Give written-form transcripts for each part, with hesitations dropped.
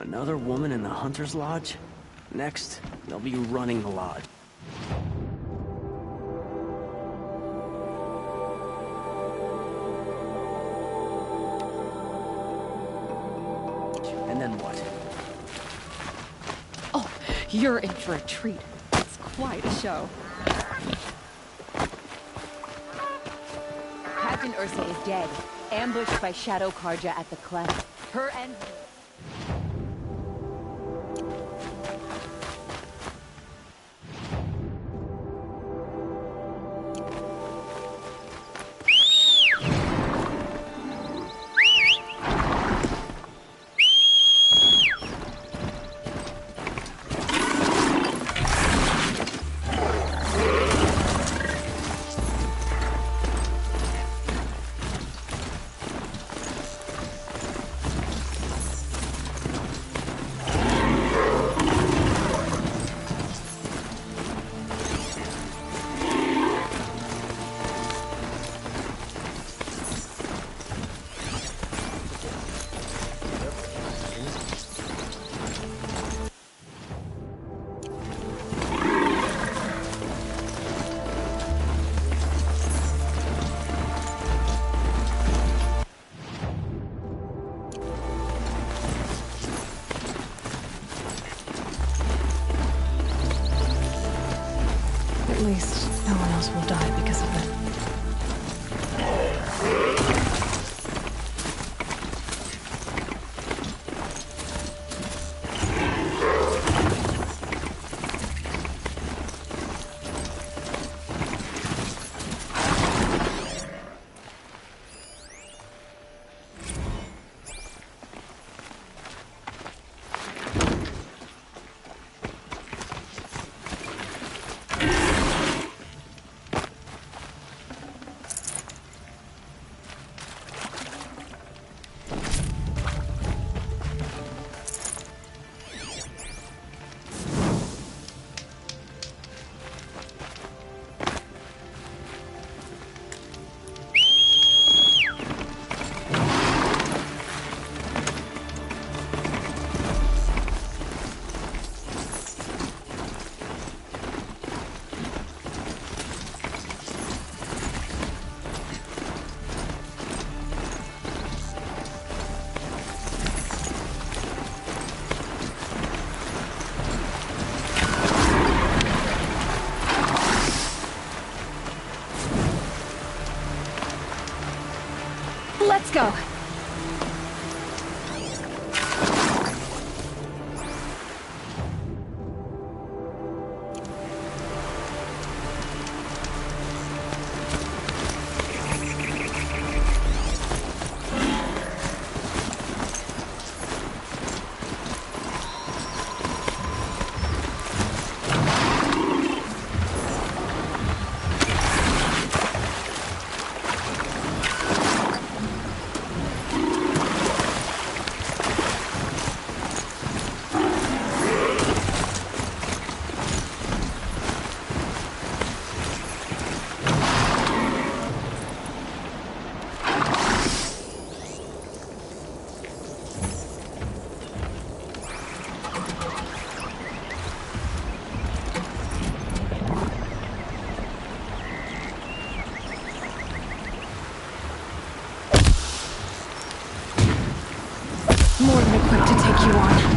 Another woman in the Hunter's Lodge? Next, they'll be running the lodge. And then what? Oh, you're in for a treat. It's quite a show. Captain Ursa is dead, ambushed by Shadow Karja at the cleft. Her and... At least no one else will die because of it. Let's go. More than equipped to take you on.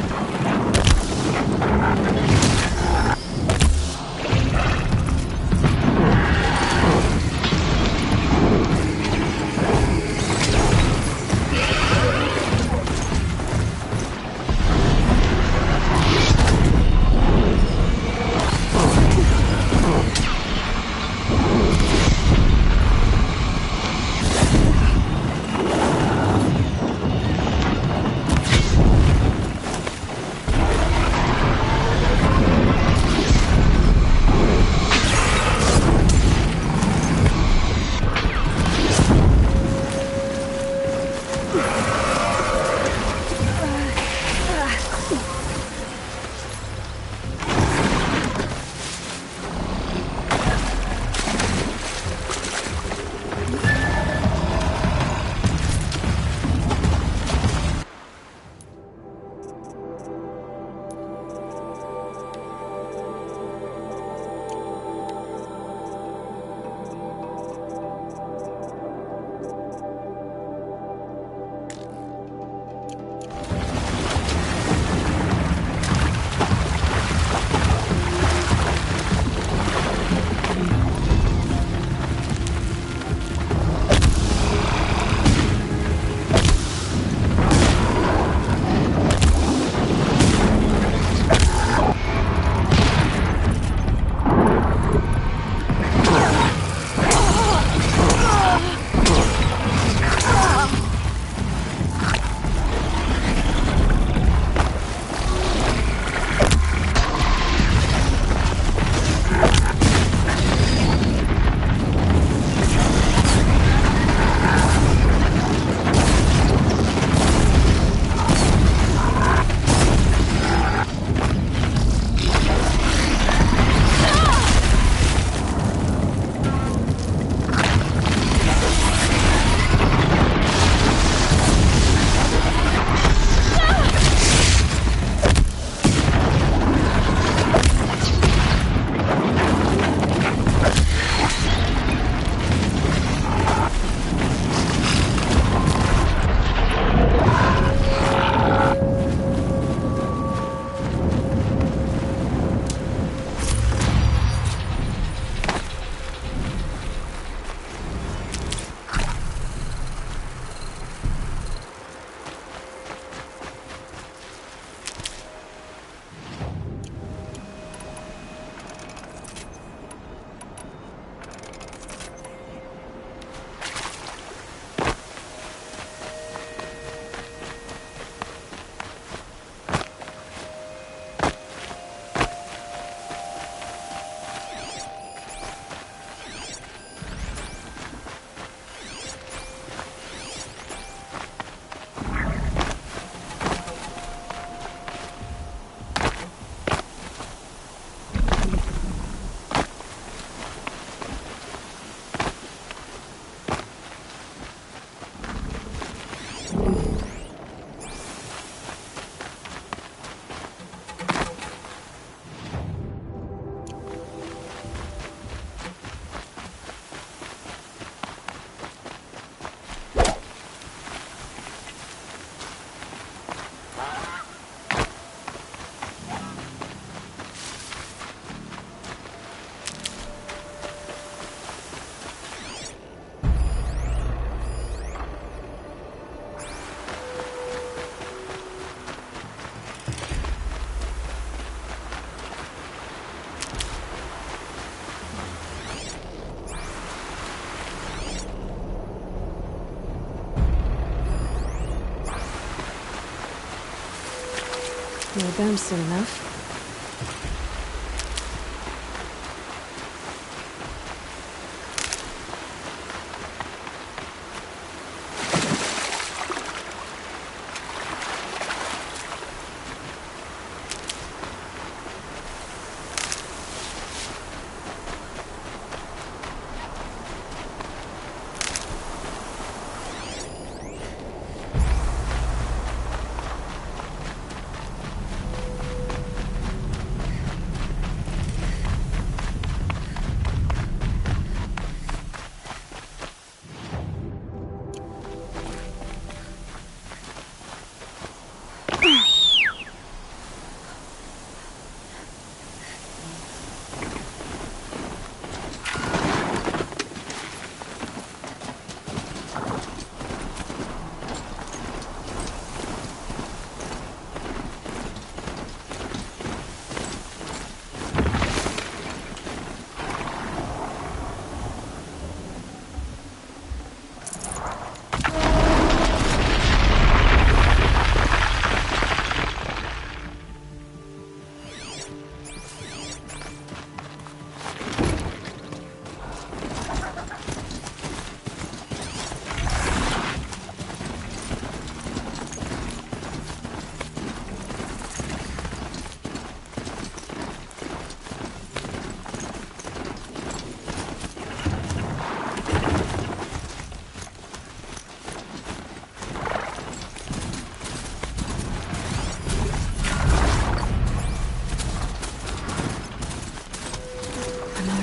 Near them soon enough.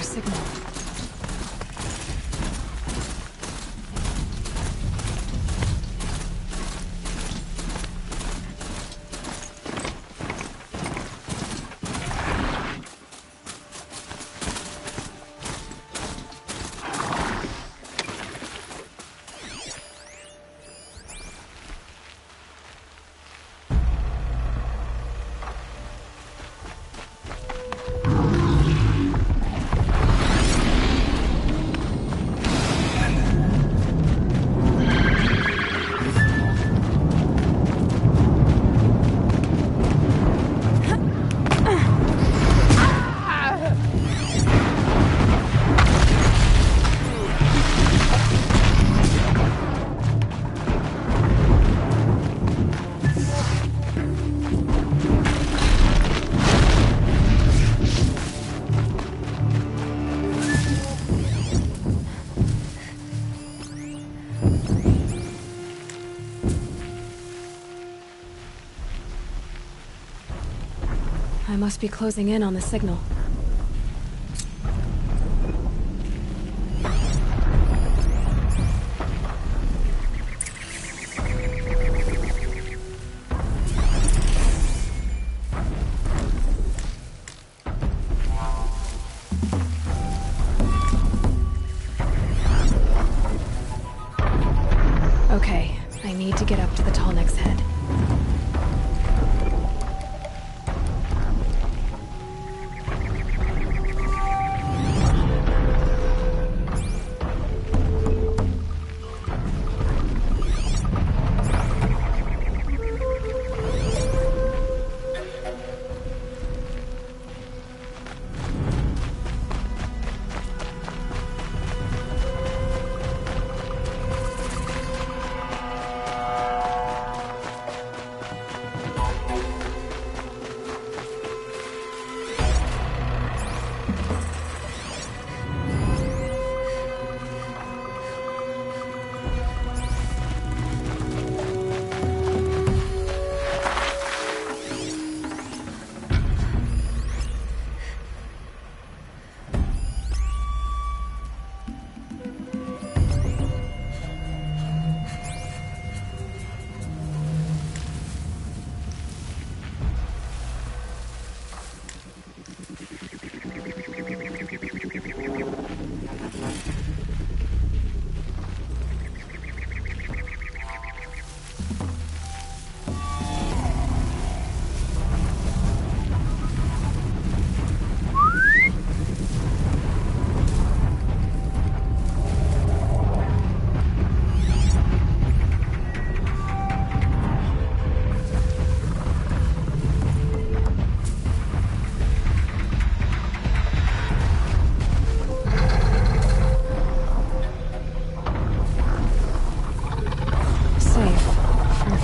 Signal. I must be closing in on the signal. Okay, I need to get up to the Tallneck's head.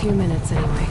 few minutes anyway.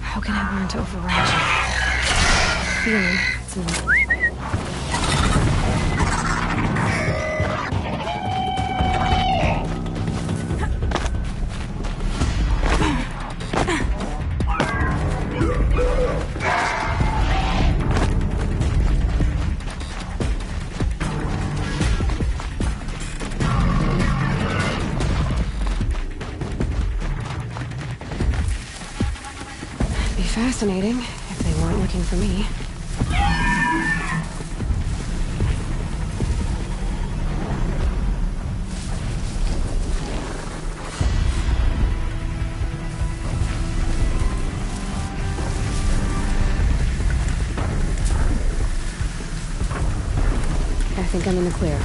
How can I learn to override you? Feeling, it's an... Fascinating, if they weren't looking for me. I think I'm in the clear.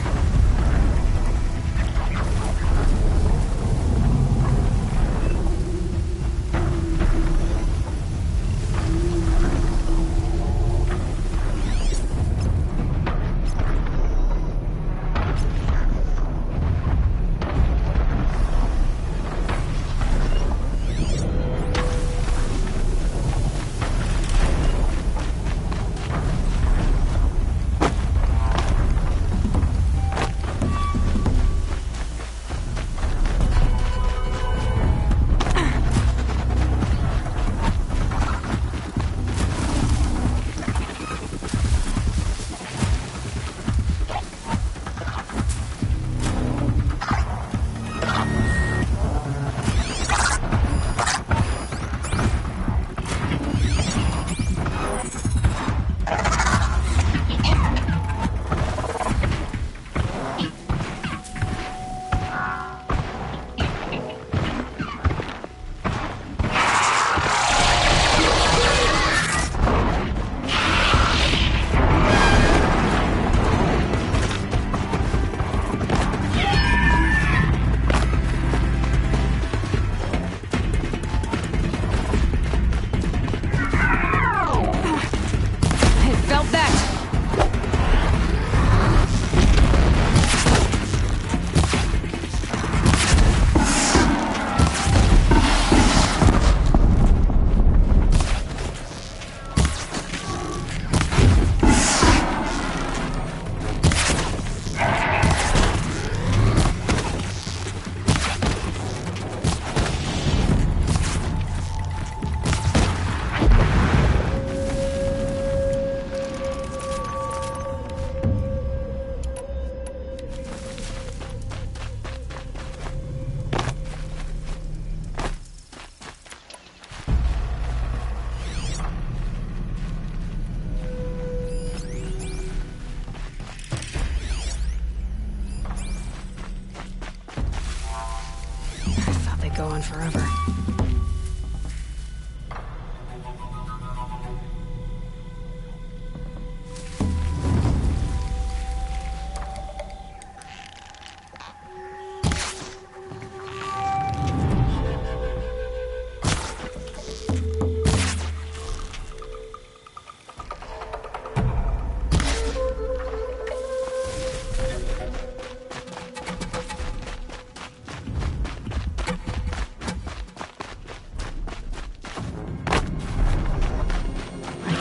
Go on forever.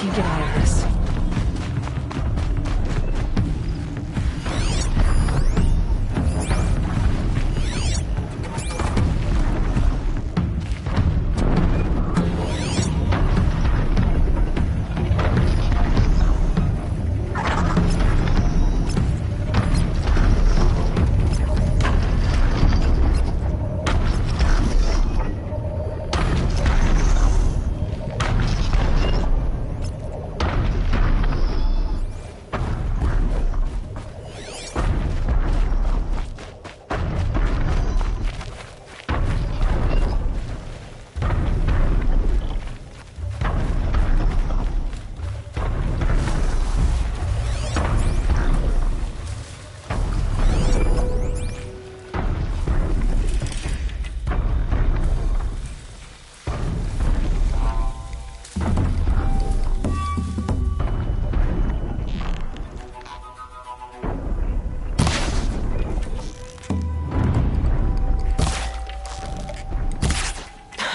can get out of this.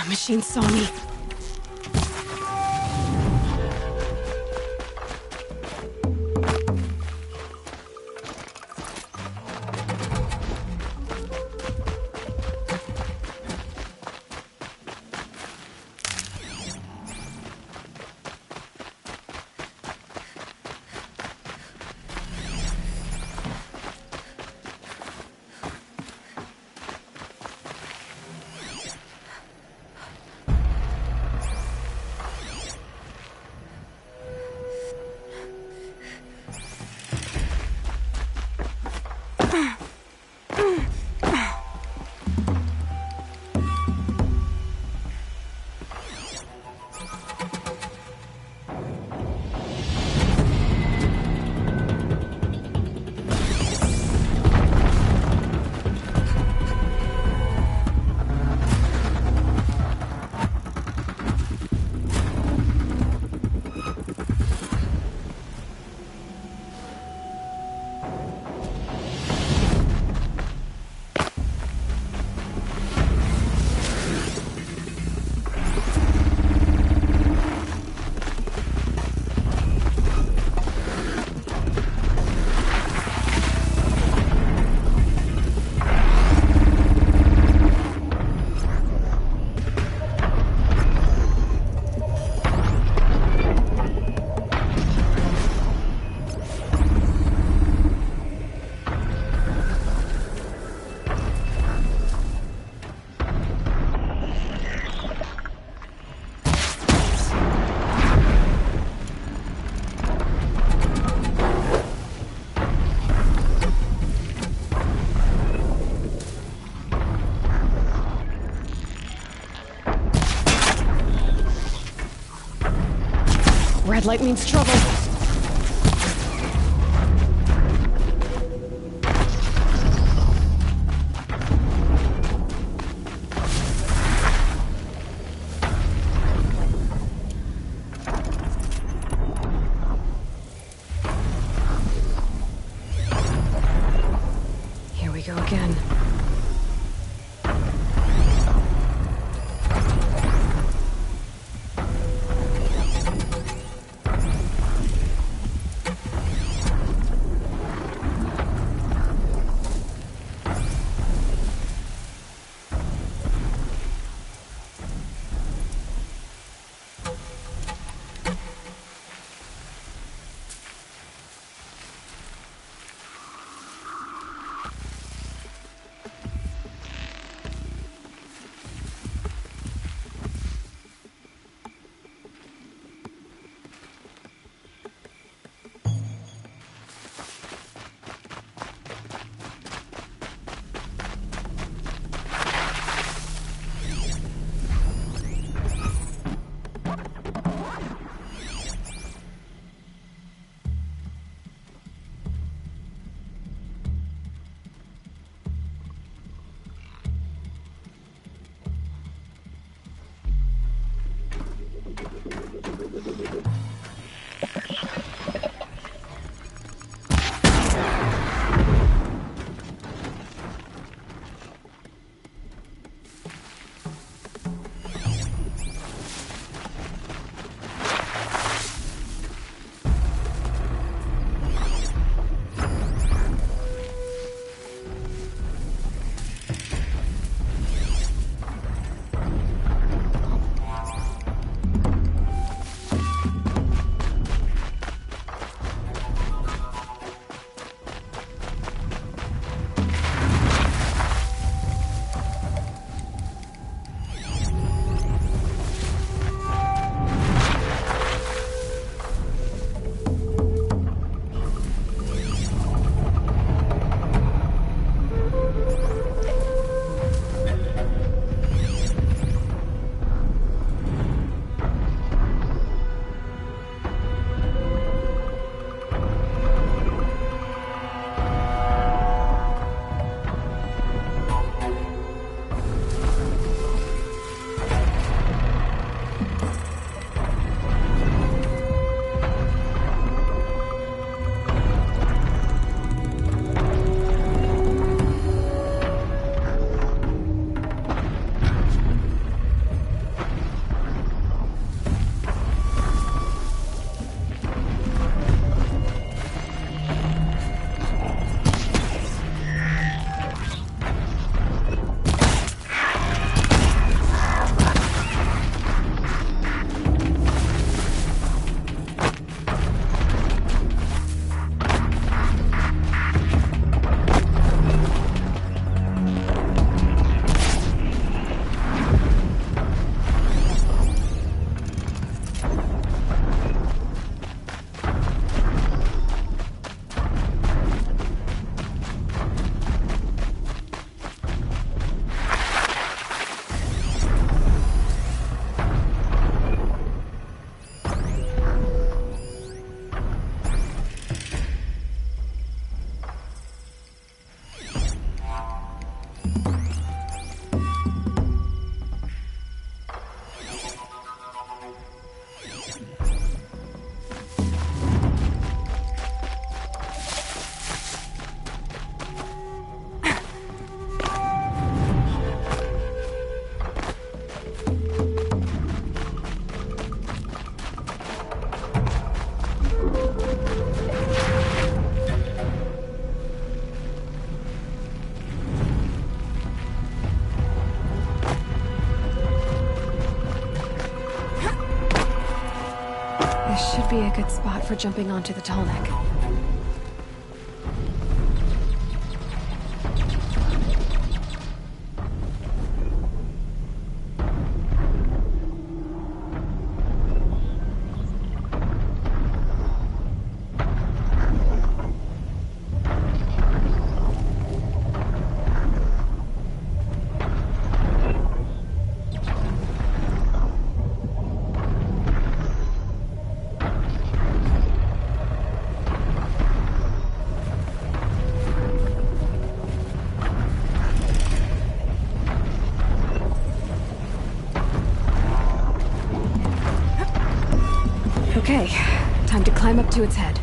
Machine saw me. Red light means trouble. Here we go again. This should be a good spot for jumping onto the tall neck. Okay, time to climb up to its head.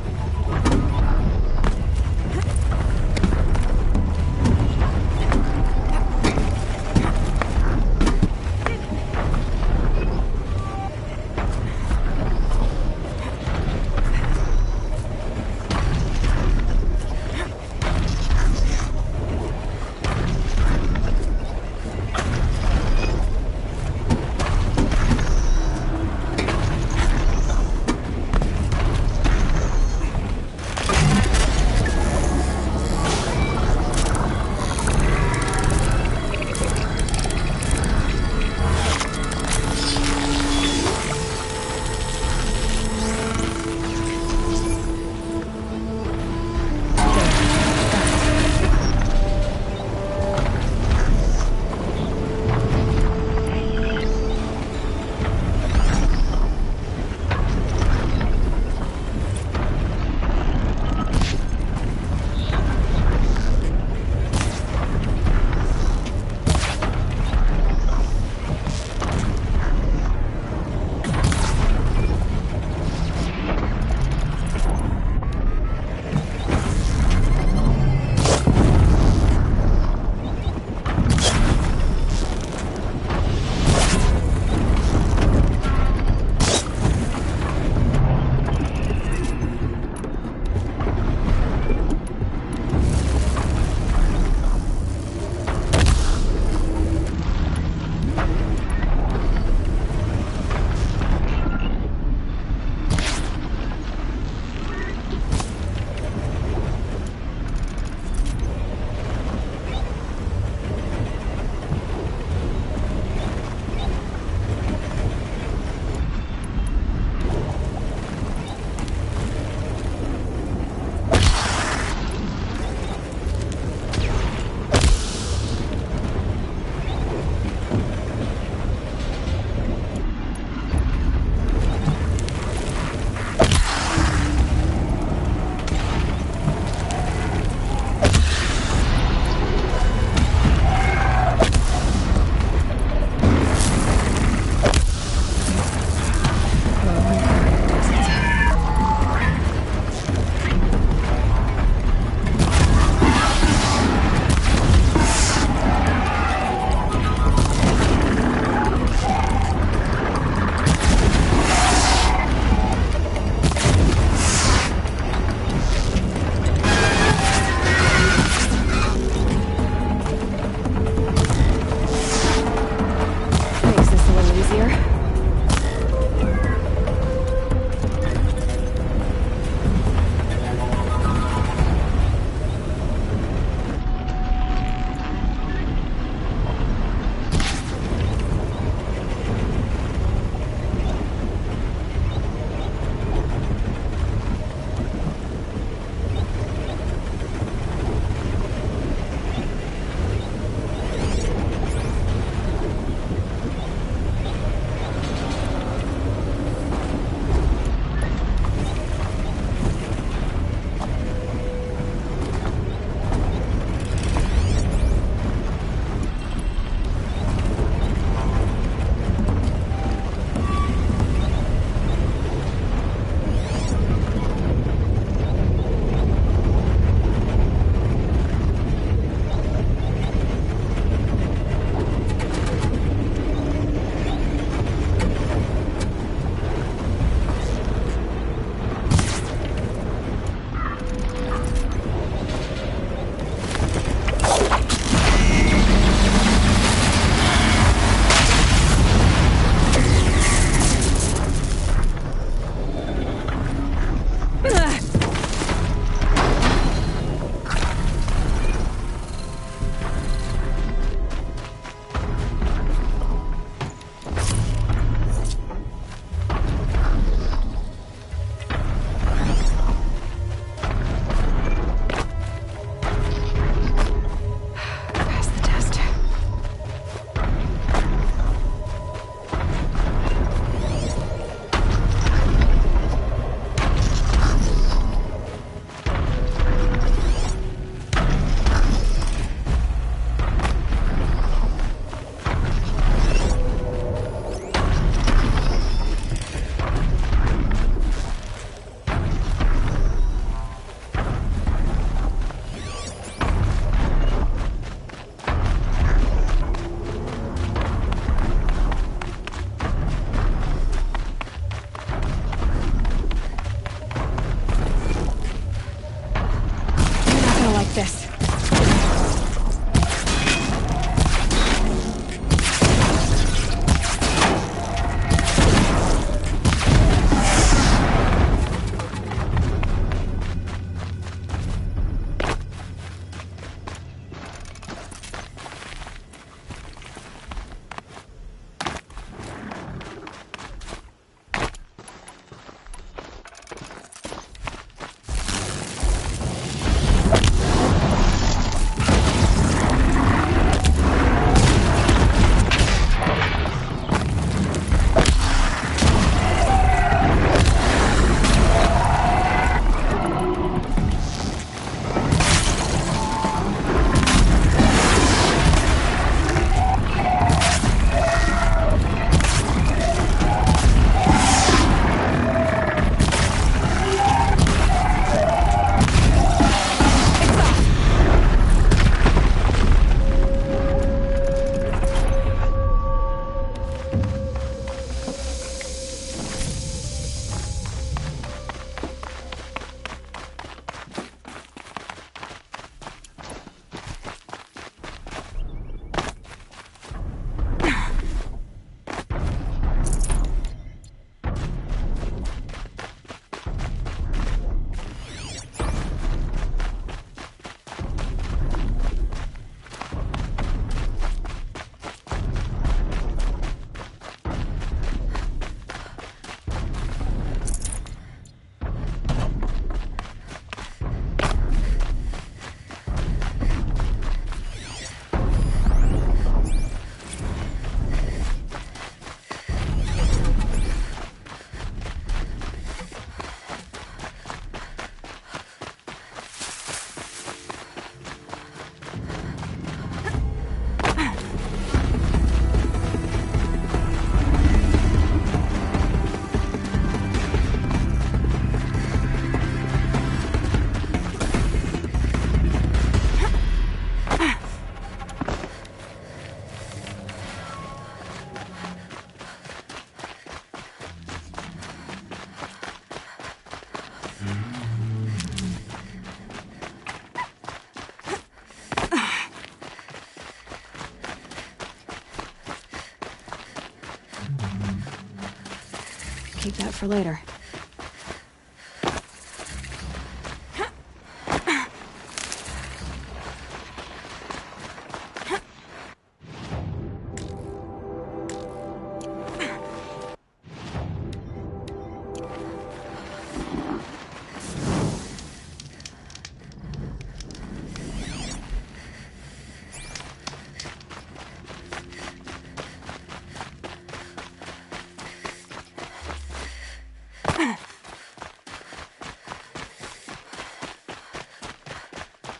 Keep that for later.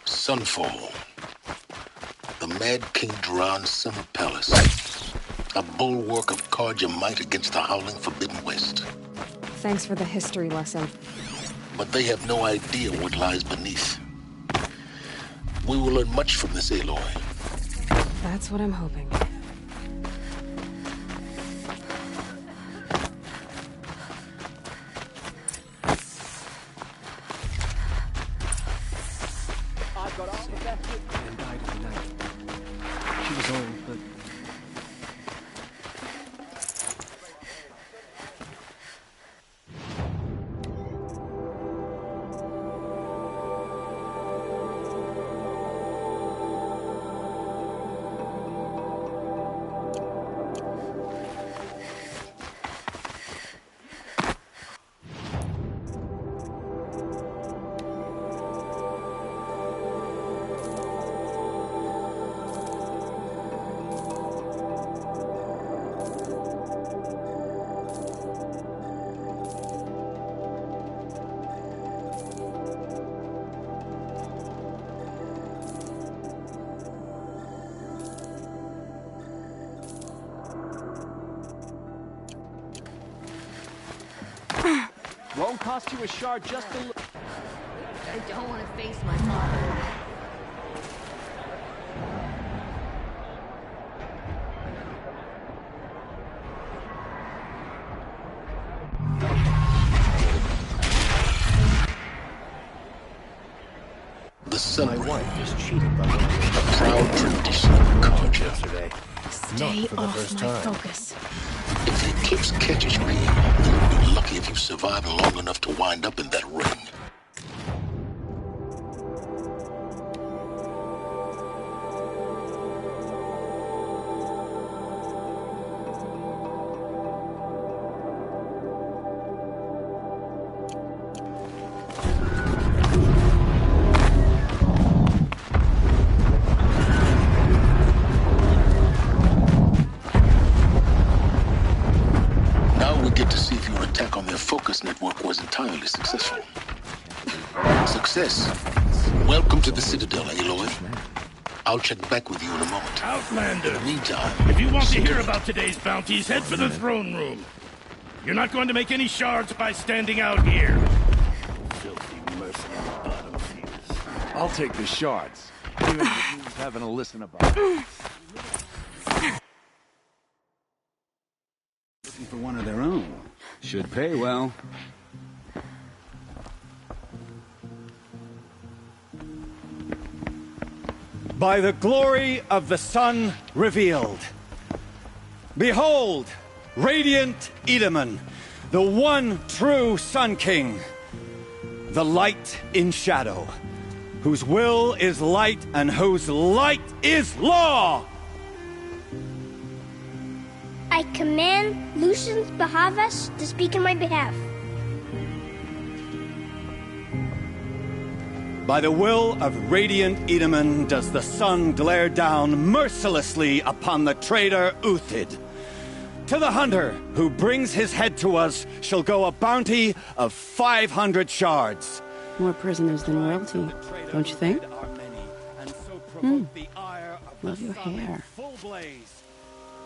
Sunfall. The Mad King Duran's summer palace. A bulwark of Karja might against the howling Forbidden West. Thanks for the history lesson. But they have no idea what lies beneath. We will learn much from this Aloy. That's what I'm hoping. And died in the night. She was old, but... Won't cost you a shard just to look. I don't want to face my father. The sun. My wife was cheated by one of A proud tradition of Karja. yesterday. Stay for the off first my time. focus. If the eclipse catches me, then you'll be lucky if you survive long enough to wind up in that ring. Now we get to see if your attack on their focus network was entirely successful. Success. Welcome to the Citadel, Aloy. I'll check back with you in a moment. In Outlander, the meantime, if you want to hear about today's bounties, head for the throne room. You're not going to make any shards by standing out here. Filthy mercenary bottom feeders. I'll take the shards, even if it means having to listen about it. Looking for one of their own. Should pay well. By the glory of the sun revealed. Behold, radiant Edaman, the one true Sun King. The light in shadow, whose will is light and whose light is law! I command Lucius Bahavas to speak in my behalf. By the will of radiant Edaman does the sun glare down mercilessly upon the traitor Uthid. To the hunter who brings his head to us shall go a bounty of 500 shards. More prisoners than royalty, don't you think? Love your hair.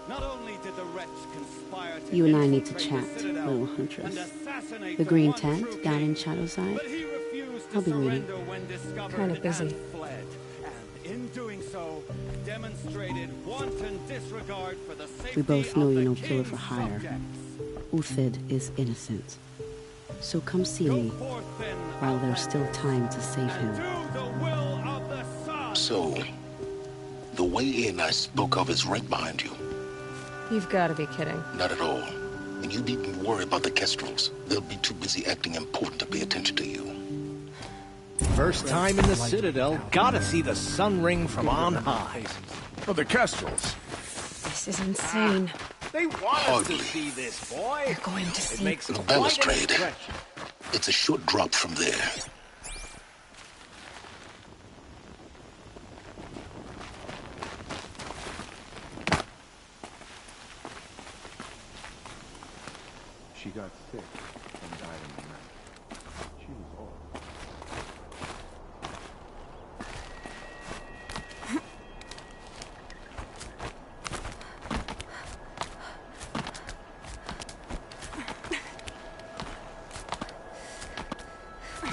Not only did the wretch conspire to You and I need to infiltrate chat, the Citadel little huntress. and assassinate The green one tent true down king, in Shadowside. but he refused to I'll be reading. surrender when discovered Kinda busy. and fled. And in doing so, demonstrated wanton disregard for the safety We both know of you're the no killer for king's hire. subjects. Uthid is innocent. So come see me Go forth then, while there's still time to save and him. do the will of the sun. So, the way in I spoke of is right behind you. You've got to be kidding. Not at all. And you needn't worry about the Kestrels. They'll be too busy acting important to pay attention to you. First time in the Citadel, gotta see the sun ring from on high. Oh, the Kestrels. This is insane. They want us to see this, boy. They're going to see. It makes The quite an balustrade. impression. It's a short drop from there. She got sick and died in the night. She was old.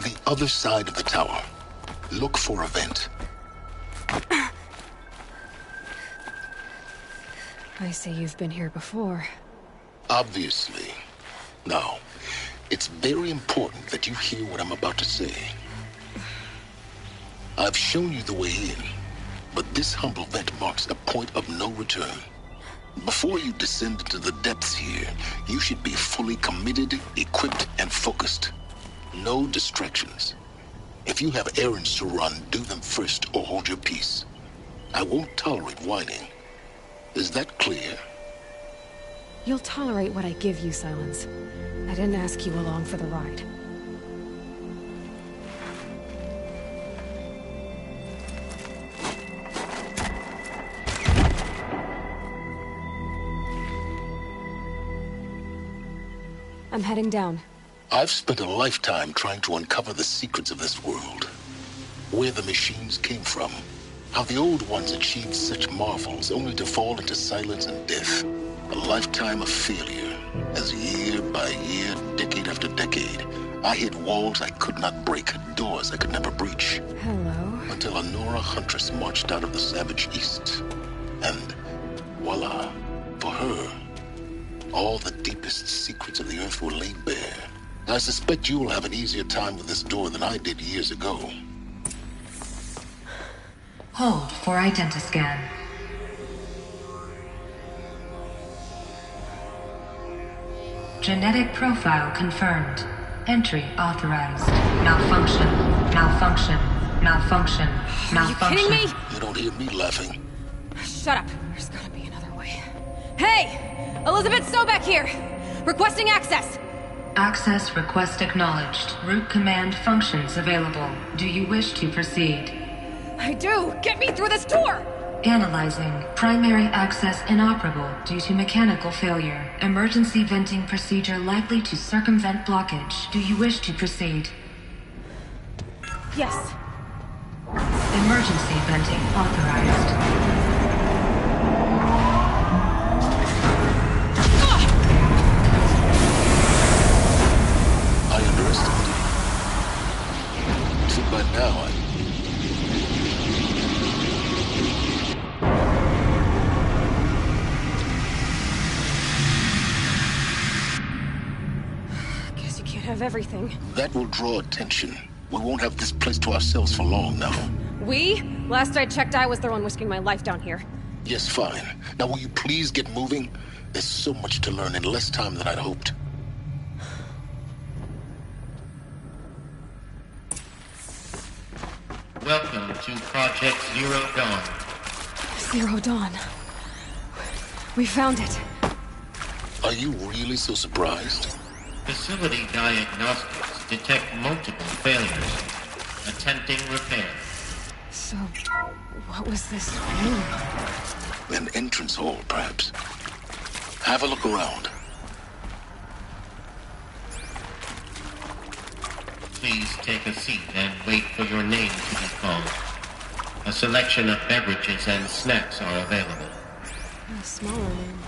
The other side of the tower. Look for a vent. I say you've been here before. Obviously. Now, it's very important that you hear what I'm about to say. I've shown you the way in, but this humble vent marks a point of no return. Before you descend into the depths here, you should be fully committed, equipped, and focused. No distractions. If you have errands to run, do them first or hold your peace. I won't tolerate whining. Is that clear? You'll tolerate what I give you, Silence. I didn't ask you along for the ride. I'm heading down. I've spent a lifetime trying to uncover the secrets of this world. Where the machines came from. How the old ones achieved such marvels only to fall into silence and death. A lifetime of failure. As year by year, decade after decade, I hit walls I could not break, doors I could never breach. Hello. Until a Nora huntress marched out of the savage east. And voila, for her, all the deepest secrets of the earth were laid bare. I suspect you will have an easier time with this door than I did years ago. Hold for identiscan. Genetic profile confirmed. Entry authorized. Malfunction. Malfunction. Malfunction. Malfunction. Are you kidding me? You don't hear me laughing. Shut up. There's gotta be another way. Hey! Elizabeth Sobek here! Requesting access! Access request acknowledged. Root command functions available. Do you wish to proceed? I do! Get me through this door! Analyzing. Primary access inoperable due to mechanical failure. Emergency venting procedure likely to circumvent blockage. Do you wish to proceed? Yes. Emergency venting authorized. I underestimated you. So by now, Guess you can't have everything. that will draw attention. We won't have this place to ourselves for long now. We? Last I checked, I was the one risking my life down here. Yes, fine. Now will you please get moving? There's so much to learn in less time than I'd hoped. Welcome to Project Zero Dawn. Zero Dawn. We found it. Are you really so surprised? Facility diagnostics detect multiple failures. Attempting repair. So, what was this room? An entrance hall, perhaps. Have a look around. Please take a seat and wait for your name to be called. A selection of beverages and snacks are available. A smaller room.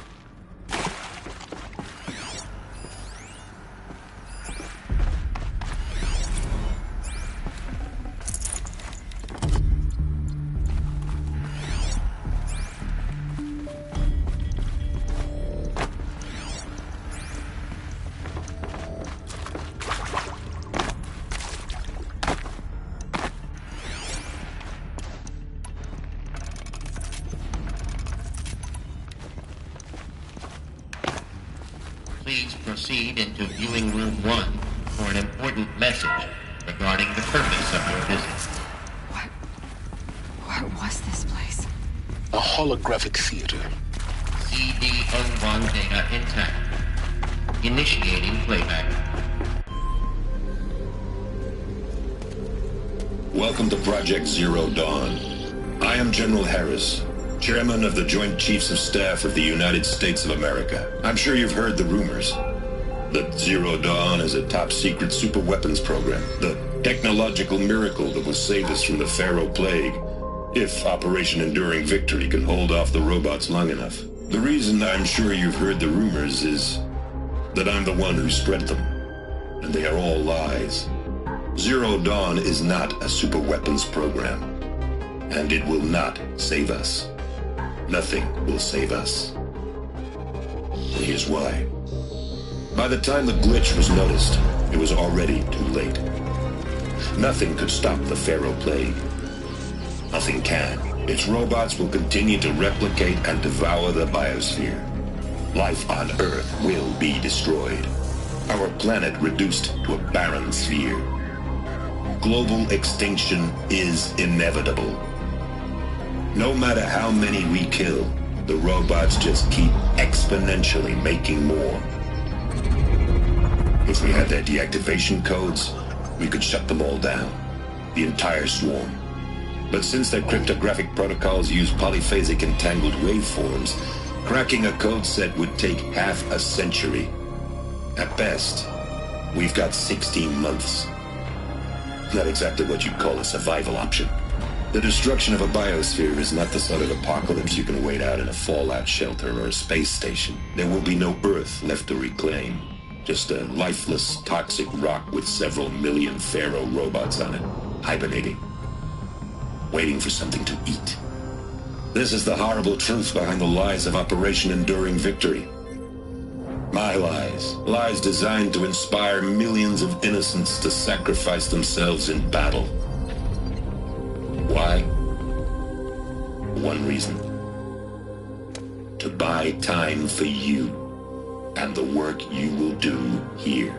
proceed into viewing room 1 for an important message regarding the purpose of your visit. What was this place? A holographic theater. CD01 data intact. Initiating playback. Welcome to Project Zero Dawn. I am General Harris, Chairman of the Joint Chiefs of Staff of the United States of America. I'm sure you've heard the rumors that Zero Dawn is a top-secret super-weapons program, the technological miracle that will save us from the Pharaoh Plague, if Operation Enduring Victory can hold off the robots long enough. The reason I'm sure you've heard the rumors is that I'm the one who spread them, and they are all lies. Zero Dawn is not a super-weapons program, and it will not save us. Nothing will save us. And here's why. By the time the glitch was noticed, it was already too late. Nothing could stop the Pharaoh Plague. Nothing can. Its robots will continue to replicate and devour the biosphere. Life on Earth will be destroyed. Our planet reduced to a barren sphere. Global extinction is inevitable. No matter how many we kill, the robots just keep exponentially making more. If we had their deactivation codes, we could shut them all down. The entire swarm. But since their cryptographic protocols use polyphasic entangled waveforms, cracking a code set would take half a century. At best, we've got 16 months. Not exactly what you'd call a survival option. The destruction of a biosphere is not the sort of apocalypse you can wait out in a fallout shelter or a space station. There will be no Earth left to reclaim. Just a lifeless, toxic rock with several million Pharaoh robots on it, hibernating. Waiting for something to eat. This is the horrible truth behind the lies of Operation Enduring Victory. My lies. Lies designed to inspire millions of innocents to sacrifice themselves in battle. Why? One reason. To buy time for you and the work you will do here.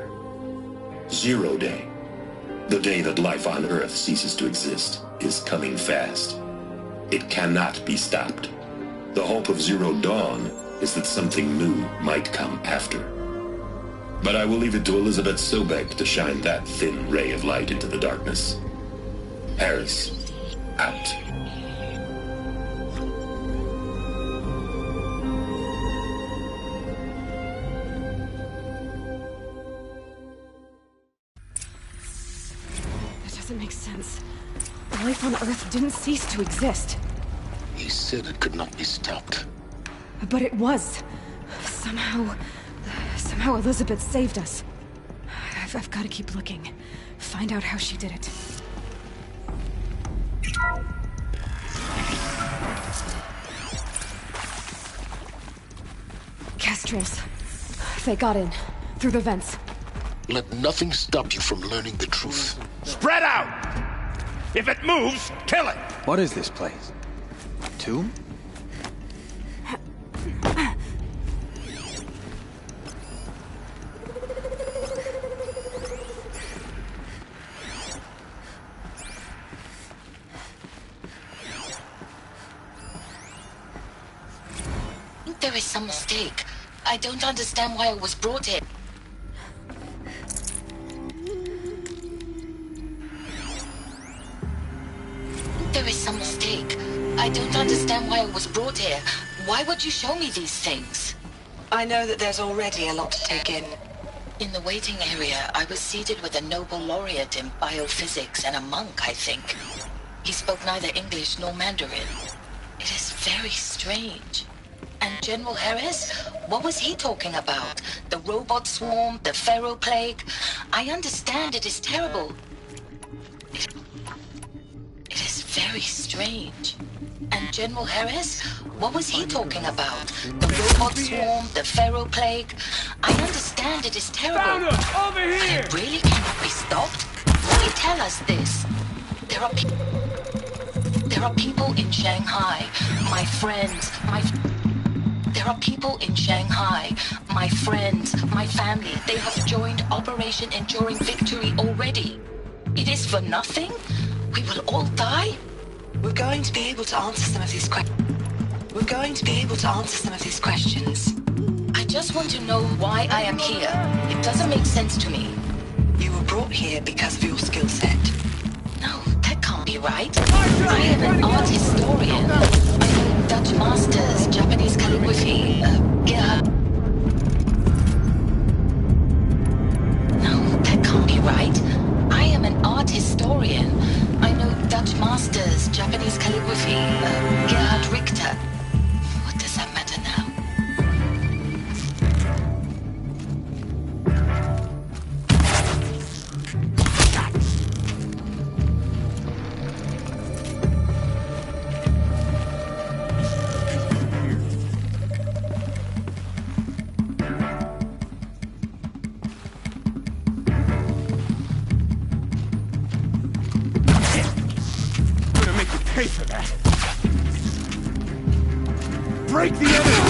Zero Day. The day that life on Earth ceases to exist is coming fast. It cannot be stopped. The hope of Zero Dawn is that something new might come after. But I will leave it to Elizabeth Sobek to shine that thin ray of light into the darkness. Harris, out. That doesn't make sense. Life on Earth didn't cease to exist. He said it could not be stopped. But it was. Somehow Elizabeth saved us. I've got to keep looking. Find out how she did it. Castros. They got in. Through the vents. Let nothing stop you from learning the truth. Spread out! If it moves, kill it! What is this place? A tomb? There is some mistake. I don't understand why I was brought here. There is some mistake. I don't understand why I was brought here. Why would you show me these things? I know that there's already a lot to take in. In the waiting area, I was seated with a Nobel laureate in biophysics and a monk, I think. He spoke neither English nor Mandarin. It is very strange. And General Harris? What was he talking about? The robot swarm? The Pharaoh Plague? I understand it is terrible. It is very strange. And General Harris? What was he talking about? The robot swarm? The Pharaoh Plague? I understand it is terrible. Found her! Over here! But it really cannot be stopped? Why tell us this? There are people in Shanghai. My friends, There There are people in Shanghai, my friends, my family. They have joined Operation Enduring Victory already. It is for nothing? We will all die? We're going to be able to answer some of these questions. I just want to know why I am here. It doesn't make sense to me. You were brought here because of your skill set. No, that can't be right. I am an art historian. I know Dutch masters, Japanese calligraphy, No, that can't be right. I am an art historian. I know Dutch masters, Japanese calligraphy, Gerhard Richter. What does that matter now? Pay for that. Break the enemy!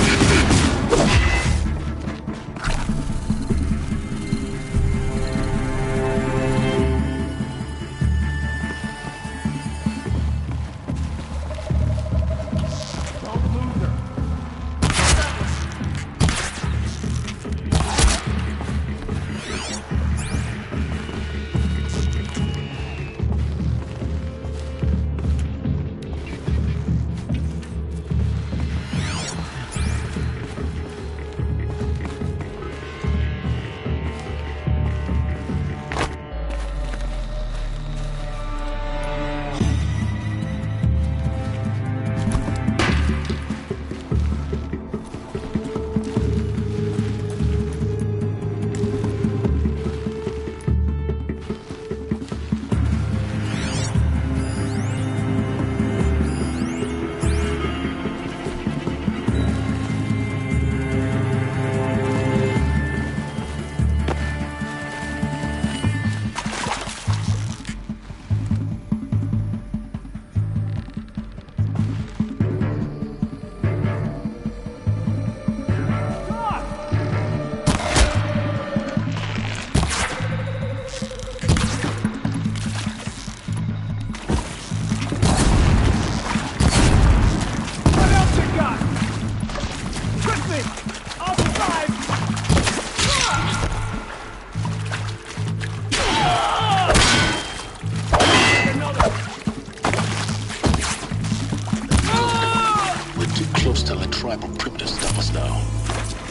tribal primitive stuffers now.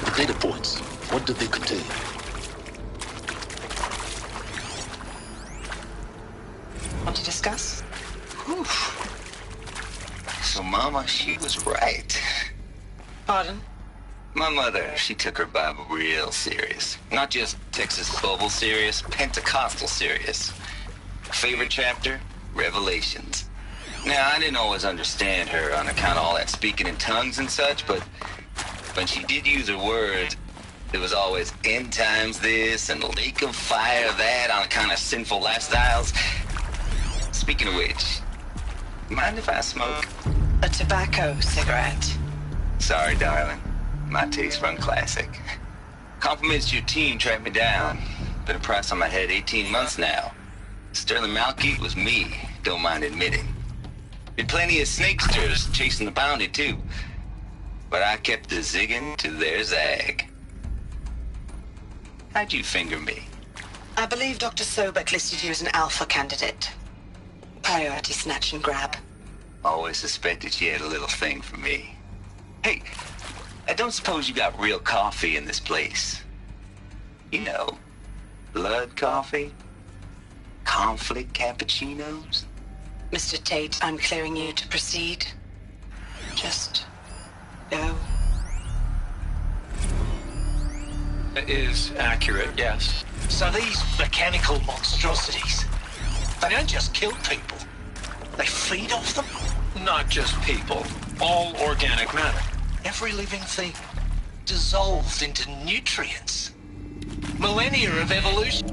The data points, what did they contain? Want to discuss? Whew. So Mama, she was right. Pardon? My mother, she took her Bible real serious. Not just Texas bubble serious, Pentecostal serious. Favorite chapter? Revelations. Now, I didn't always understand her on account of all that speaking in tongues and such, but when she did use her words, there was always end times this and lake of fire that on account of sinful lifestyles. Speaking of which, mind if I smoke? A tobacco cigarette. Sorry, darling. My taste run classic. Compliments to your team tracked me down. Been a price on my head 18 months now. Sterling Malkeet was me, don't mind admitting. Been plenty of snakesters chasing the bounty too. But I kept the zigging to their zag. How'd you finger me? I believe Dr. Sobek listed you as an alpha candidate. Priority snatch and grab. Always suspected she had a little thing for me. Hey, I don't suppose you got real coffee in this place. You know, blood coffee? Conflict cappuccinos? Mr. Tate, I'm clearing you to proceed. Just go. It is accurate, yes. So these mechanical monstrosities, they don't just kill people. They feed off them? Not just people. All organic matter. Every living thing dissolved into nutrients. Millennia of evolution.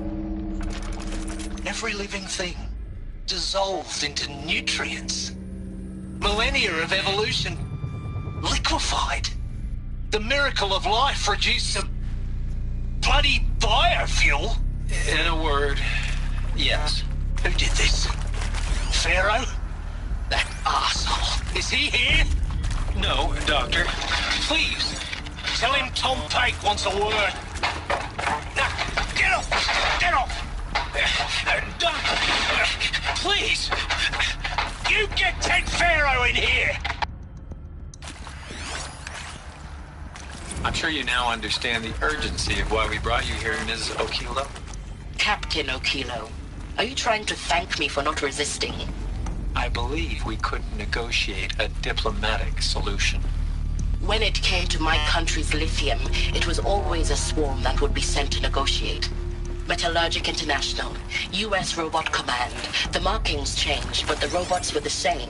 Every living thing dissolved into nutrients. Millennia of evolution liquefied. The miracle of life reduced to bloody biofuel? In a word, yes. Who did this? Pharaoh? That arsehole. Is he here? No, Doctor. Please, tell him Tom Pike wants a word. Now, get off! Get off! Doctor, please! You get Ted Pharaoh in here! I'm sure you now understand the urgency of why we brought you here, Ms. Okilo. Captain Okilo, are you trying to thank me for not resisting? I believe we couldn't negotiate a diplomatic solution. When it came to my country's lithium, it was always a swarm that would be sent to negotiate. Metallurgic International, U.S. Robot Command. The markings changed, but the robots were the same.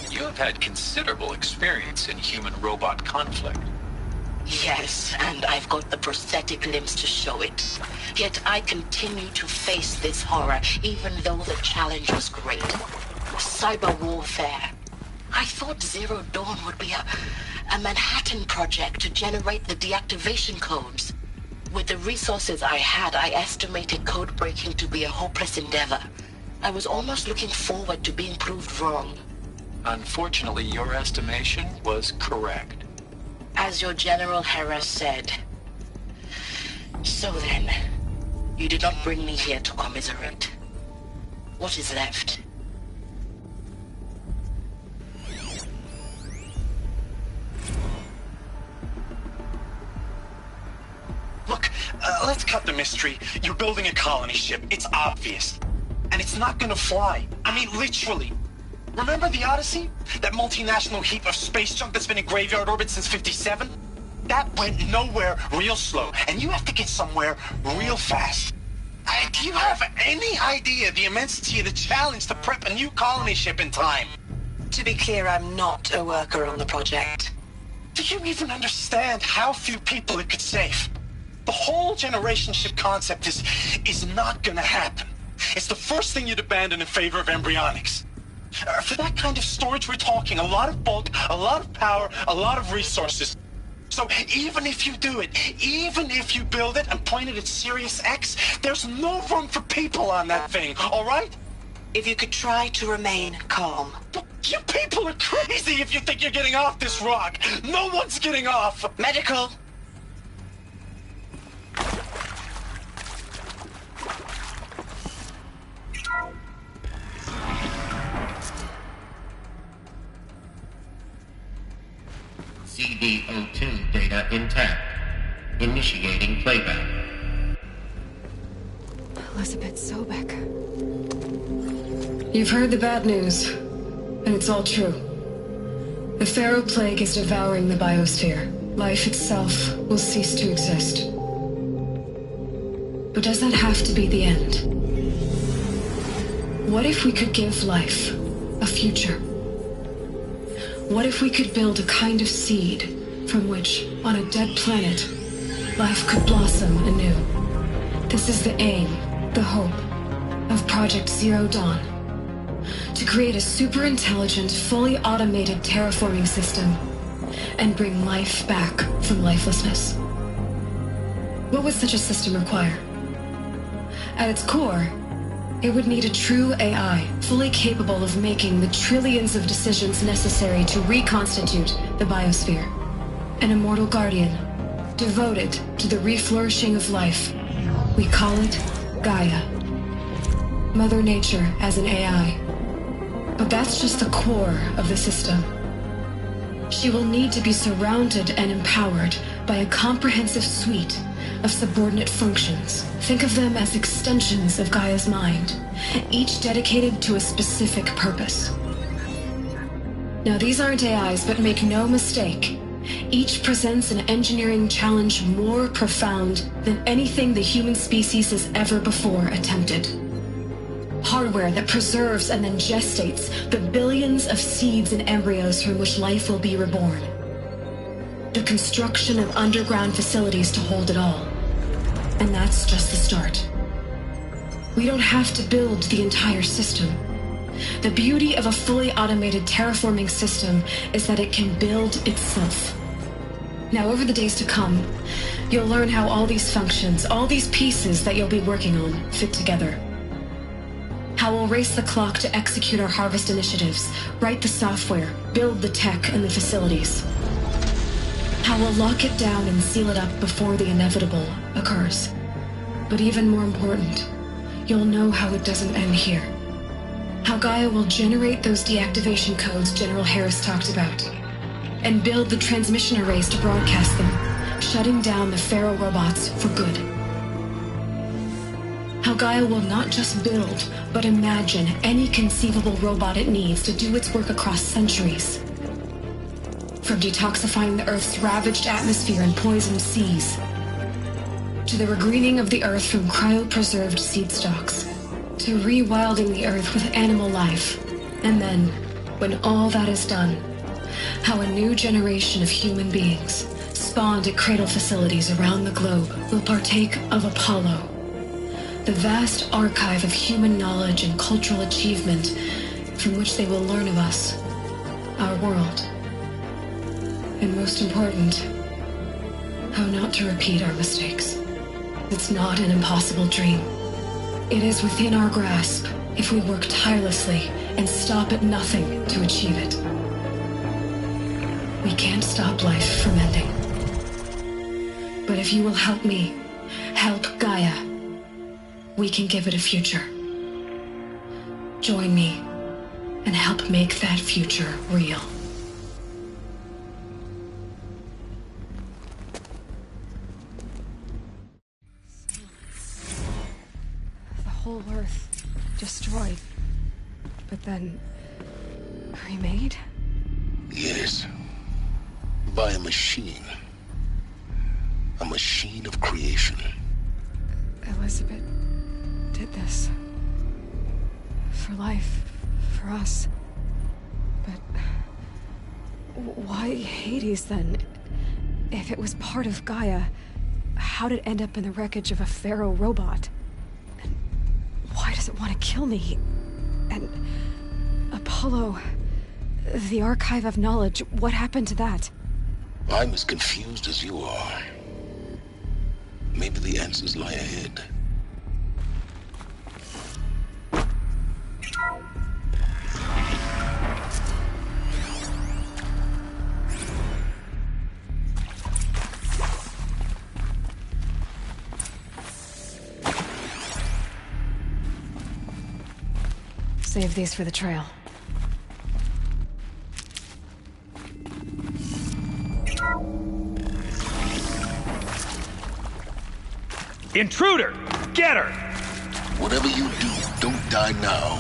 You have had considerable experience in human-robot conflict. Yes, and I've got the prosthetic limbs to show it. Yet I continue to face this horror, even though the challenge was great. Cyber warfare. I thought Zero Dawn would be a Manhattan project to generate the deactivation codes. With the resources I had, I estimated code breaking to be a hopeless endeavor. I was almost looking forward to being proved wrong. Unfortunately, your estimation was correct. As your General Harris said. So then, you did not bring me here to commiserate. What is left? Look, let's cut the mystery. You're building a colony ship. It's obvious. And it's not gonna fly. I mean, literally. Remember the Odyssey? That multinational heap of space junk that's been in graveyard orbit since '57? That went nowhere real slow, and you have to get somewhere real fast. Do you have any idea the immensity of the challenge to prep a new colony ship in time? To be clear, I'm not a worker on the project. Do you even understand how few people it could save? The whole generation ship concept is not gonna happen. It's the first thing you'd abandon in favor of embryonics. For that kind of storage, we're talking a lot of bulk, a lot of power, a lot of resources. So even if you do it, even if you build it and point it at Sirius X, there's no room for people on that thing, all right? If you could try to remain calm. You people are crazy if you think you're getting off this rock. No one's getting off. Medical. CD02 data intact. Initiating playback. Elizabeth Sobek. You've heard the bad news, and it's all true. The Pharaoh Plague is devouring the biosphere. Life itself will cease to exist. But does that have to be the end? What if we could give life a future? What if we could build a kind of seed from which, on a dead planet, life could blossom anew? This is the aim, the hope, of Project Zero Dawn. To create a super-intelligent, fully automated terraforming system and bring life back from lifelessness. What would such a system require? At its core, it would need a true AI, fully capable of making the trillions of decisions necessary to reconstitute the biosphere. An immortal guardian, devoted to the reflourishing of life. We call it Gaia. Mother Nature as an AI. But that's just the core of the system. She will need to be surrounded and empowered by a comprehensive suite of subordinate functions. Think of them as extensions of Gaia's mind, each dedicated to a specific purpose. Now, these aren't AIs, but make no mistake, each presents an engineering challenge more profound than anything the human species has ever before attempted. Hardware that preserves and then gestates the billions of seeds and embryos from which life will be reborn. The construction of underground facilities to hold it all. And that's just the start. We don't have to build the entire system. The beauty of a fully automated terraforming system is that it can build itself. Now, over the days to come, you'll learn how all these functions, all these pieces that you'll be working on, fit together. How we'll race the clock to execute our harvest initiatives, write the software, build the tech and the facilities. How we'll lock it down and seal it up before the inevitable occurs. But even more important, you'll know how it doesn't end here. How Gaia will generate those deactivation codes General Harris talked about, and build the transmission arrays to broadcast them, shutting down the Pharaoh robots for good. How Gaia will not just build, but imagine any conceivable robot it needs to do its work across centuries. From detoxifying the Earth's ravaged atmosphere and poisoned seas, to the regreening of the Earth from cryopreserved seed stalks, to rewilding the Earth with animal life. And then, when all that is done, how a new generation of human beings, spawned at cradle facilities around the globe, will partake of Apollo, the vast archive of human knowledge and cultural achievement from which they will learn of us, our world. And most important, how not to repeat our mistakes. It's not an impossible dream. It is within our grasp if we work tirelessly and stop at nothing to achieve it. We can't stop life from ending. But if you will help me, help Gaia, we can give it a future. Join me and help make that future real. The whole Earth destroyed, but then remade? Yes. By a machine. A machine of creation. Elizabeth did this. For life. For us. But why Hades then? If it was part of Gaia, how did it end up in the wreckage of a Pharaoh robot? And why does it want to kill me? And Apollo, the archive of knowledge, what happened to that? I'm as confused as you are. Maybe the answers lie ahead. Save these for the trail. Intruder! Get her! Whatever you do, don't die now.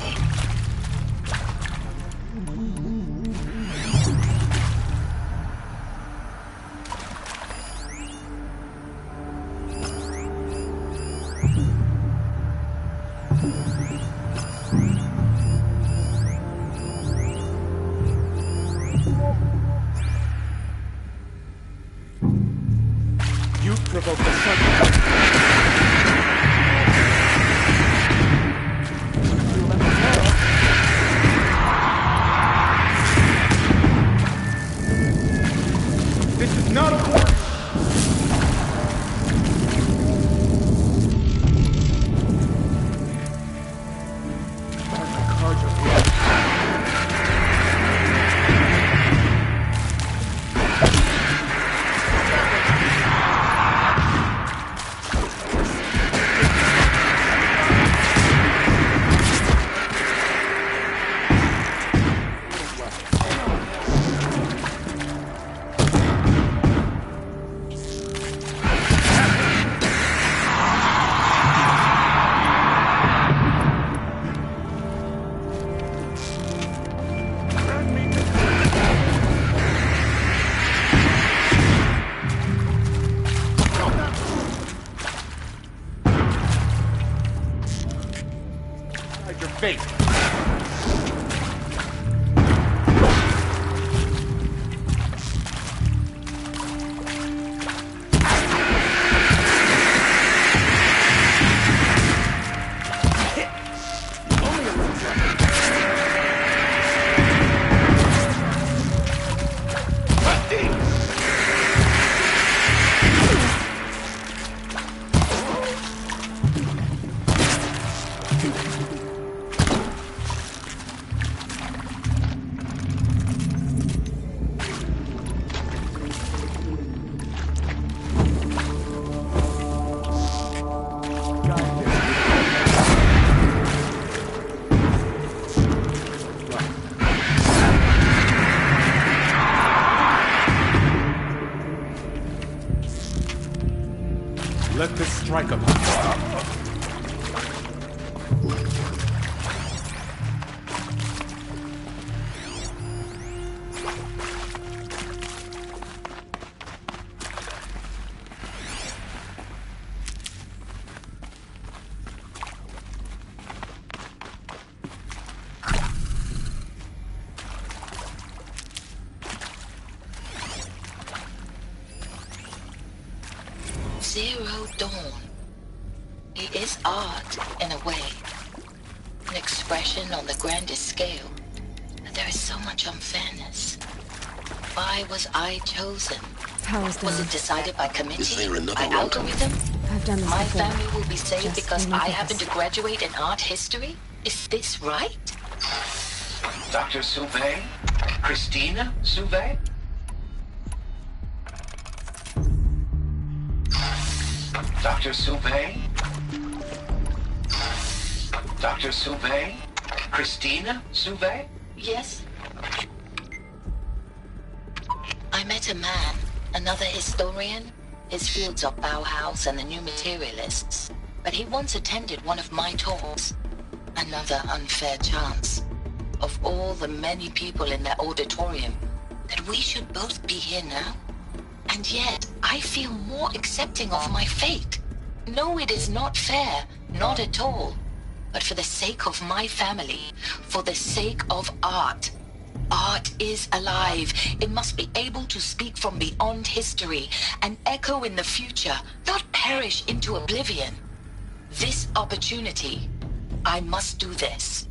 You provoked the sun. This is not a war. My cards are blocked. Your fate. strike upon it. Zero Dawn. It is art, in a way. An expression on the grandest scale. But there is so much unfairness. Why was I chosen? Power's down. Was it decided by committee? Is there another by route? algorithm? I've done this My before. family will be saved Just because remember I happen this. to graduate in art history? Is this right? Dr. Sauvé? Christina Sauvé? Dr. Sauvé? Dr. Sauvé? Christina Sauvé? Yes. I met a man, another historian. His fields are Bauhaus and the New Materialists. But he once attended one of my talks. Another unfair chance. Of all the many people in that auditorium, that we should both be here now. And yet, I feel more accepting of my fate. No, it is not fair, not at all. But for the sake of my family, for the sake of art. Art is alive. It must be able to speak from beyond history and echo in the future, not perish into oblivion. This opportunity, I must do this.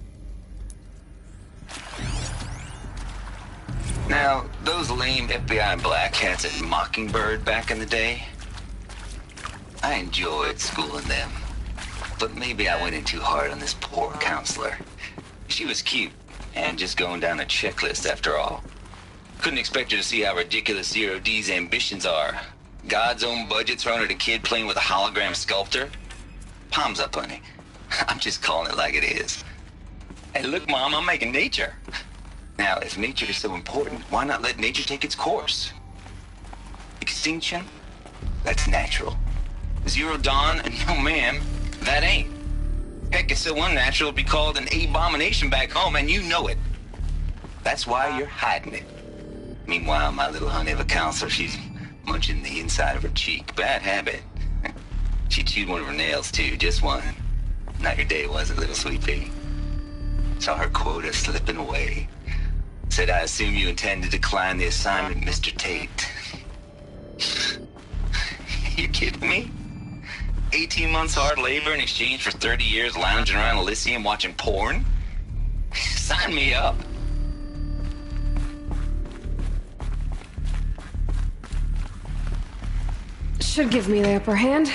Now, those lame FBI black hats at Mockingbird back in the day, I enjoyed schooling them. But maybe I went in too hard on this poor counselor. She was cute, and just going down a checklist after all. Couldn't expect her to see how ridiculous Zero D's ambitions are. God's own budget thrown at a kid playing with a hologram sculptor? Palms up, honey. I'm just calling it like it is. Hey, look, Mom, I'm making nature. Now, if nature is so important, why not let nature take its course? Extinction? That's natural. Zero Dawn? No, ma'am, that ain't. Heck, it's so unnatural it'd be called an abomination back home, and you know it. That's why you're hiding it. Meanwhile, my little honey of a counselor, she's munching the inside of her cheek. Bad habit. She chewed one of her nails, too, just one. Not your day, was it, little sweet pea? Saw her quota slipping away. Said, I assume you intend to decline the assignment, Mr. Tate. You kidding me? 18 months hard labor in exchange for 30 years lounging around Elysium watching porn? Sign me up. Should give me the upper hand.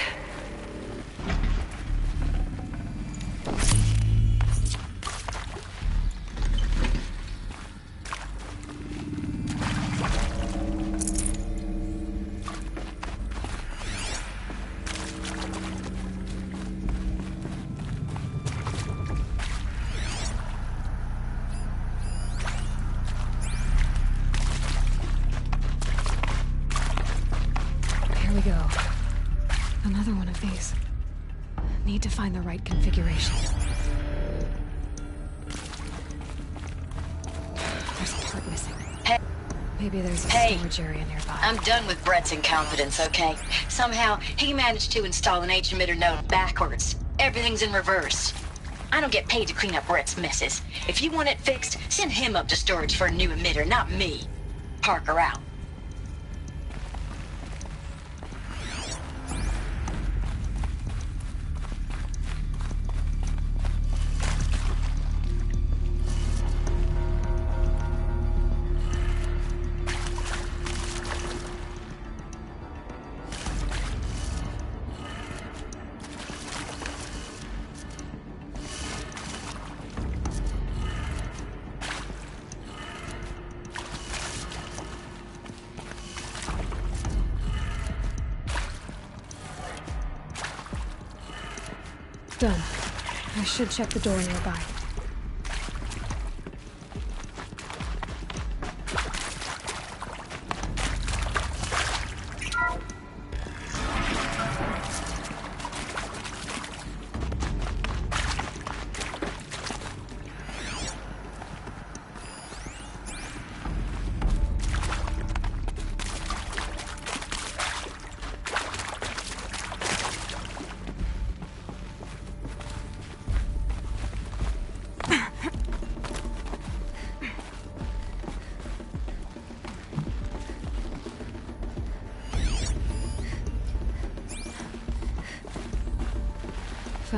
Here we go. Another one of these. Need to find the right configuration. There's a part missing. Hey. Maybe there's a Hey. storage area nearby. I'm done with Brett's incompetence, okay? Somehow, he managed to install an H-emitter node backwards. Everything's in reverse. I don't get paid to clean up Brett's messes. If you want it fixed, send him up to storage for a new emitter, not me. Parker out. Done. I should check the door nearby.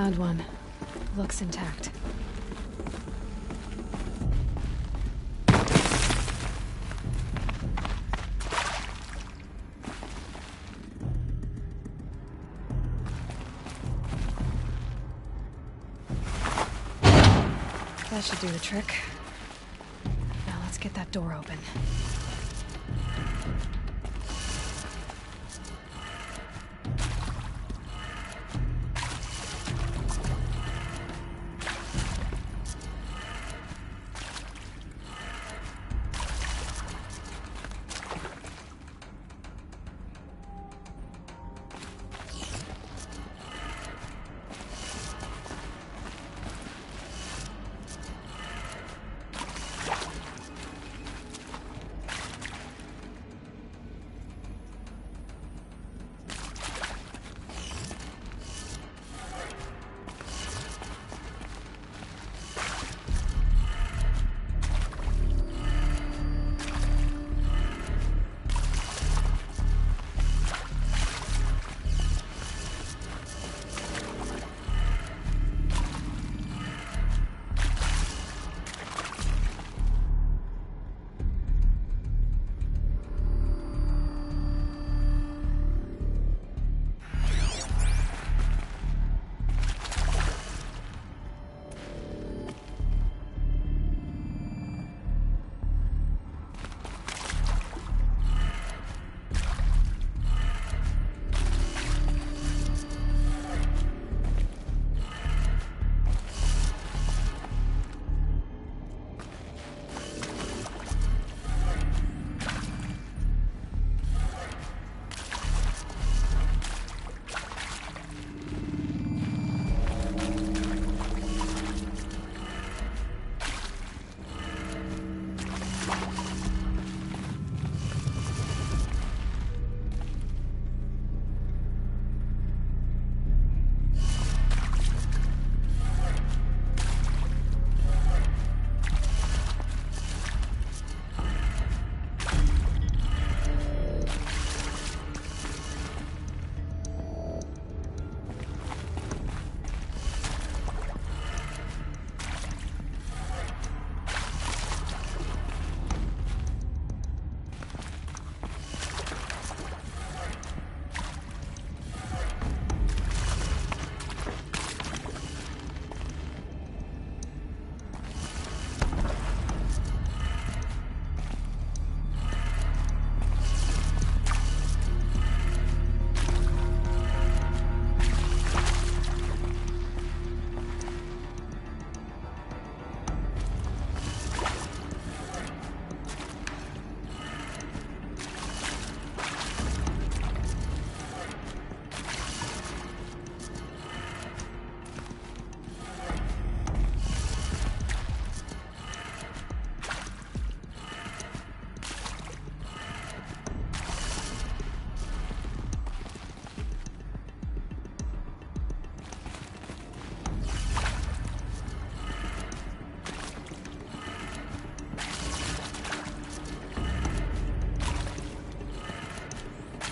Found one. Looks intact. That should do the trick. Now let's get that door open.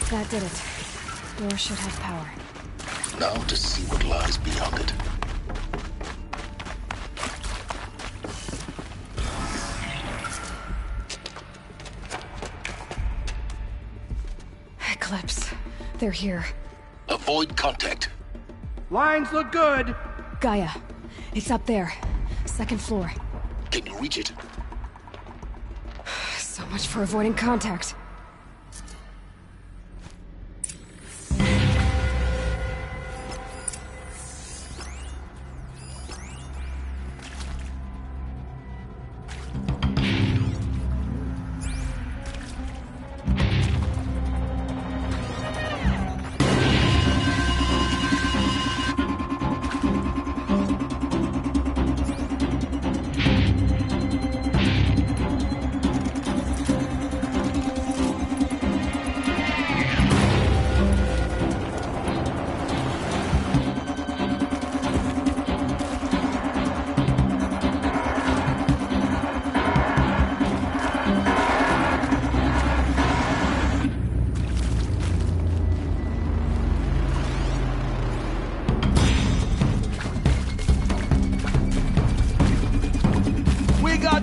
That did it. Door should have power. Now to see what lies beyond it. Eclipse. They're here. Avoid contact. Lines look good. Gaia. It's up there. Second floor. Can you reach it? So much for avoiding contact.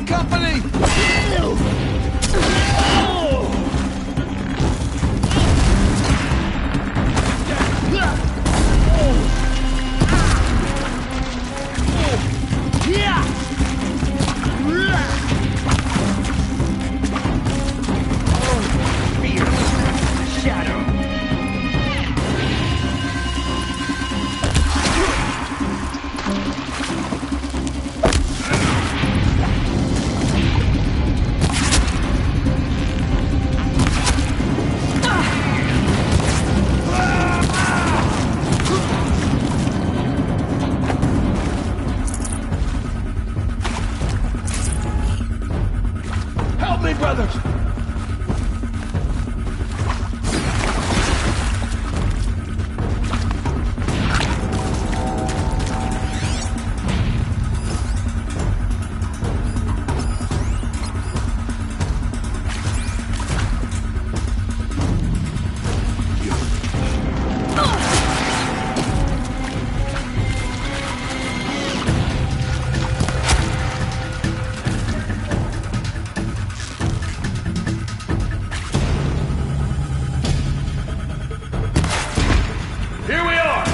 company! Help me, brothers! Here we are!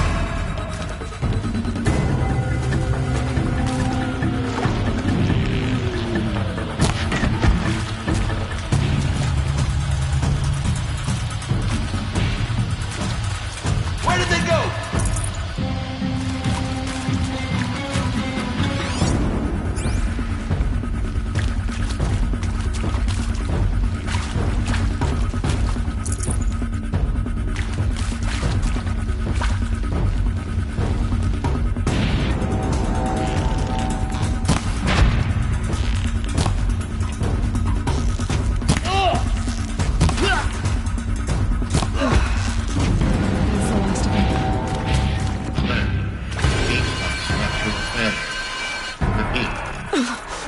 Where did they go?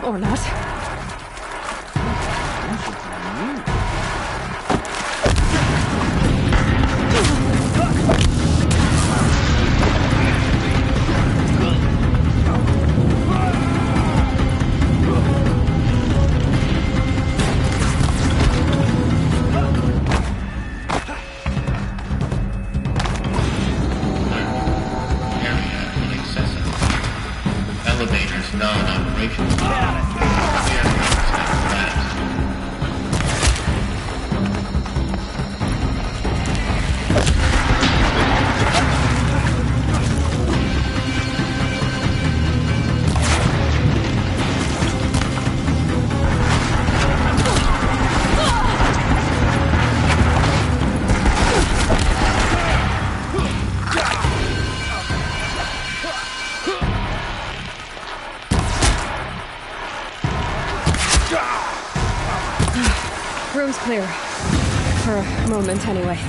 Or not. Elevators non-operational. Room's clear. For a moment, anyway.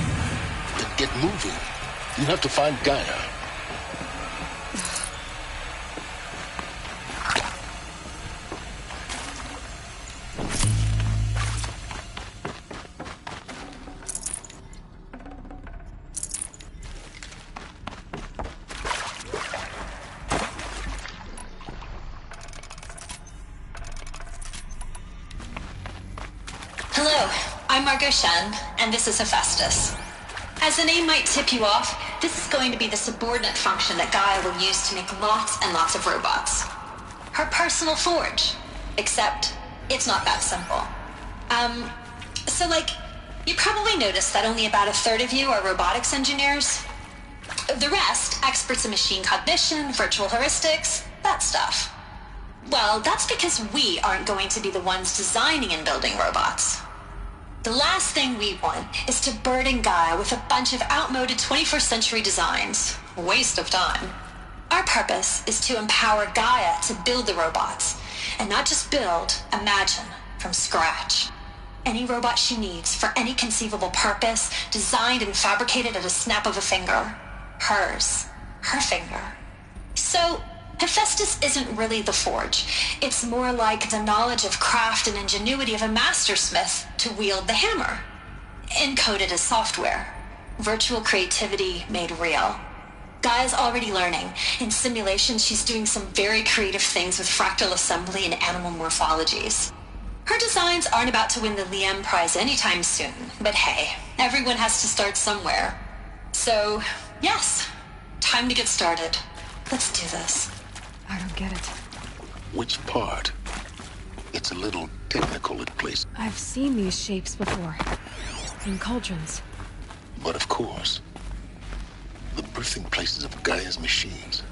Then get moving. You have to find Gaia. Hello, I'm Margot Shen, and this is Hephaestus. As the name might tip you off, this is going to be the subordinate function that Gaia will use to make lots and lots of robots. Her personal forge. Except, it's not that simple. You probably noticed that only about a third of you are robotics engineers. The rest, experts in machine cognition, virtual heuristics, that stuff. Well, that's because we aren't going to be the ones designing and building robots. The last thing we want is to burden Gaia with a bunch of outmoded 21st century designs. Waste of time. Our purpose is to empower Gaia to build the robots, and not just build, imagine, from scratch. Any robot she needs for any conceivable purpose, designed and fabricated at a snap of a finger. Hers. Her finger. So, Hephaestus isn't really the forge. It's more like the knowledge of craft and ingenuity of a mastersmith to wield the hammer. Encoded as software. Virtual creativity made real. Gaia's already learning. In simulation, she's doing some very creative things with fractal assembly and animal morphologies. Her designs aren't about to win the Liam Prize anytime soon, but hey, everyone has to start somewhere. So, yes, time to get started. Let's do this. I don't get it. Which part? It's a little technical at places. I've seen these shapes before. In cauldrons. But of course, the birthing places of Gaia's machines.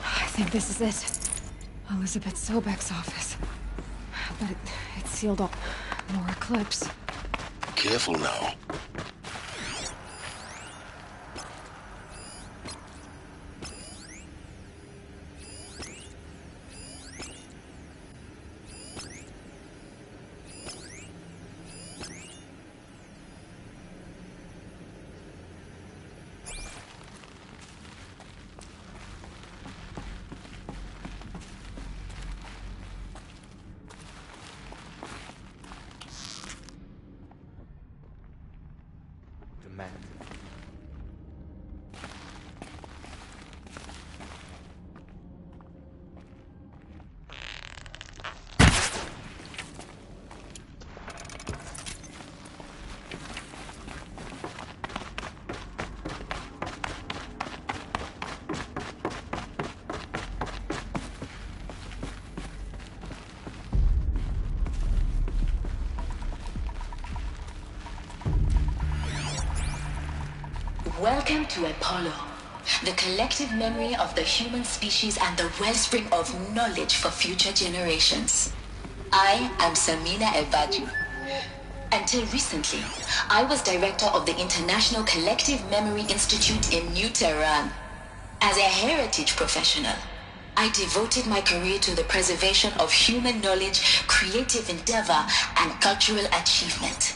I think this is it. Elizabeth Sobek's office. But it's sealed up. More eclipse. Careful now. Welcome to Apollo, the collective memory of the human species and the wellspring of knowledge for future generations. I am Samina Ebadu. Until recently, I was director of the International Collective Memory Institute in New Tehran. As a heritage professional, I devoted my career to the preservation of human knowledge, creative endeavor, and cultural achievement.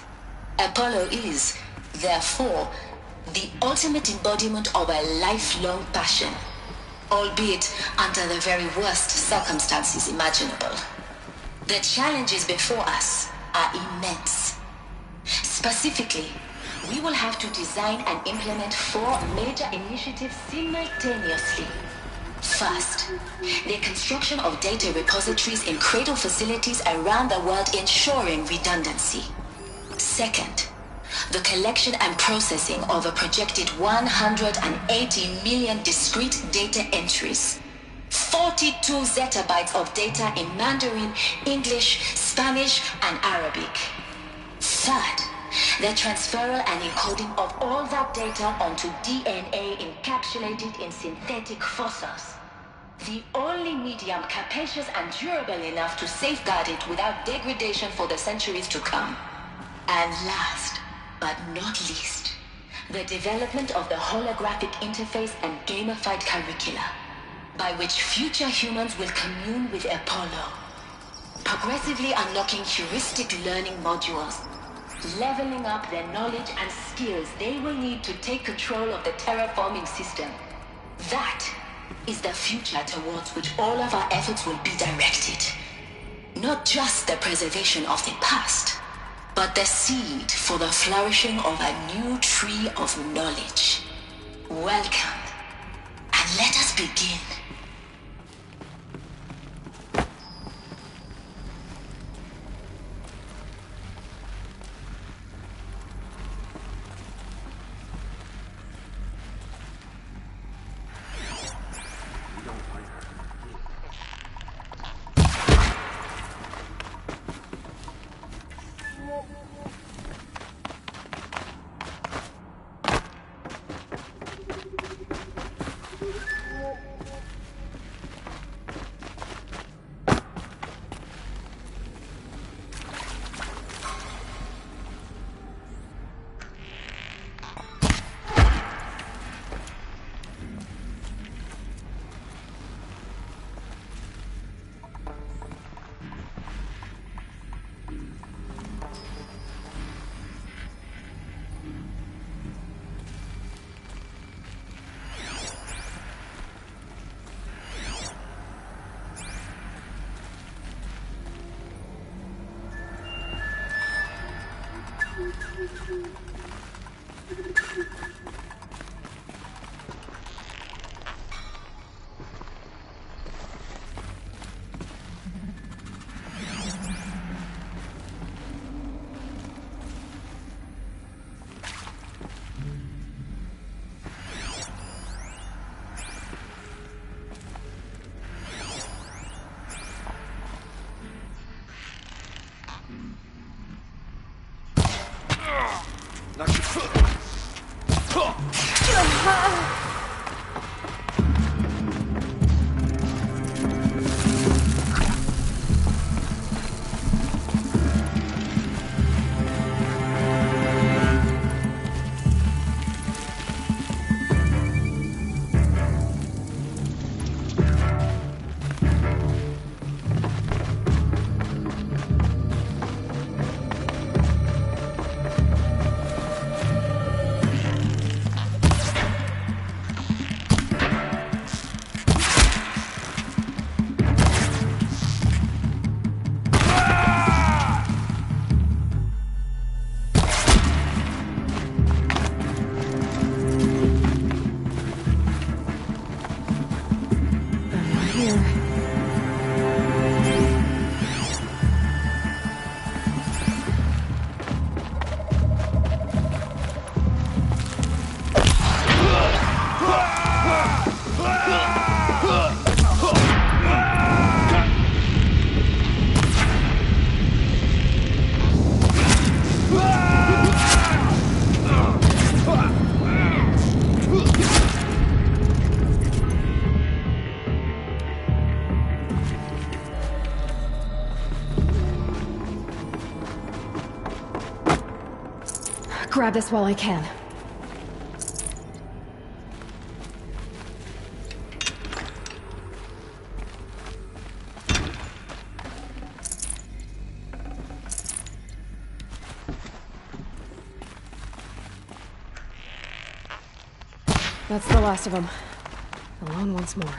Apollo is, therefore, the ultimate embodiment of a lifelong passion, albeit under the very worst circumstances imaginable. The challenges before us are immense. Specifically, we will have to design and implement 4 major initiatives simultaneously. First, the construction of data repositories in cradle facilities around the world ensuring redundancy. Second, the collection and processing of a projected 180 million discrete data entries. 42 zettabytes of data in Mandarin, English, Spanish, and Arabic. Third, the transferal and encoding of all that data onto DNA encapsulated in synthetic fossils. The only medium capacious and durable enough to safeguard it without degradation for the centuries to come. And last, but not least, the development of the holographic interface and gamified curricula, by which future humans will commune with Apollo, progressively unlocking heuristic learning modules, leveling up their knowledge and skills they will need to take control of the terraforming system. That is the future towards which all of our efforts will be directed. Not just the preservation of the past, but the seed for the flourishing of a new tree of knowledge. Welcome, and let us begin. Grab this while I can. That's the last of them. Alone once more.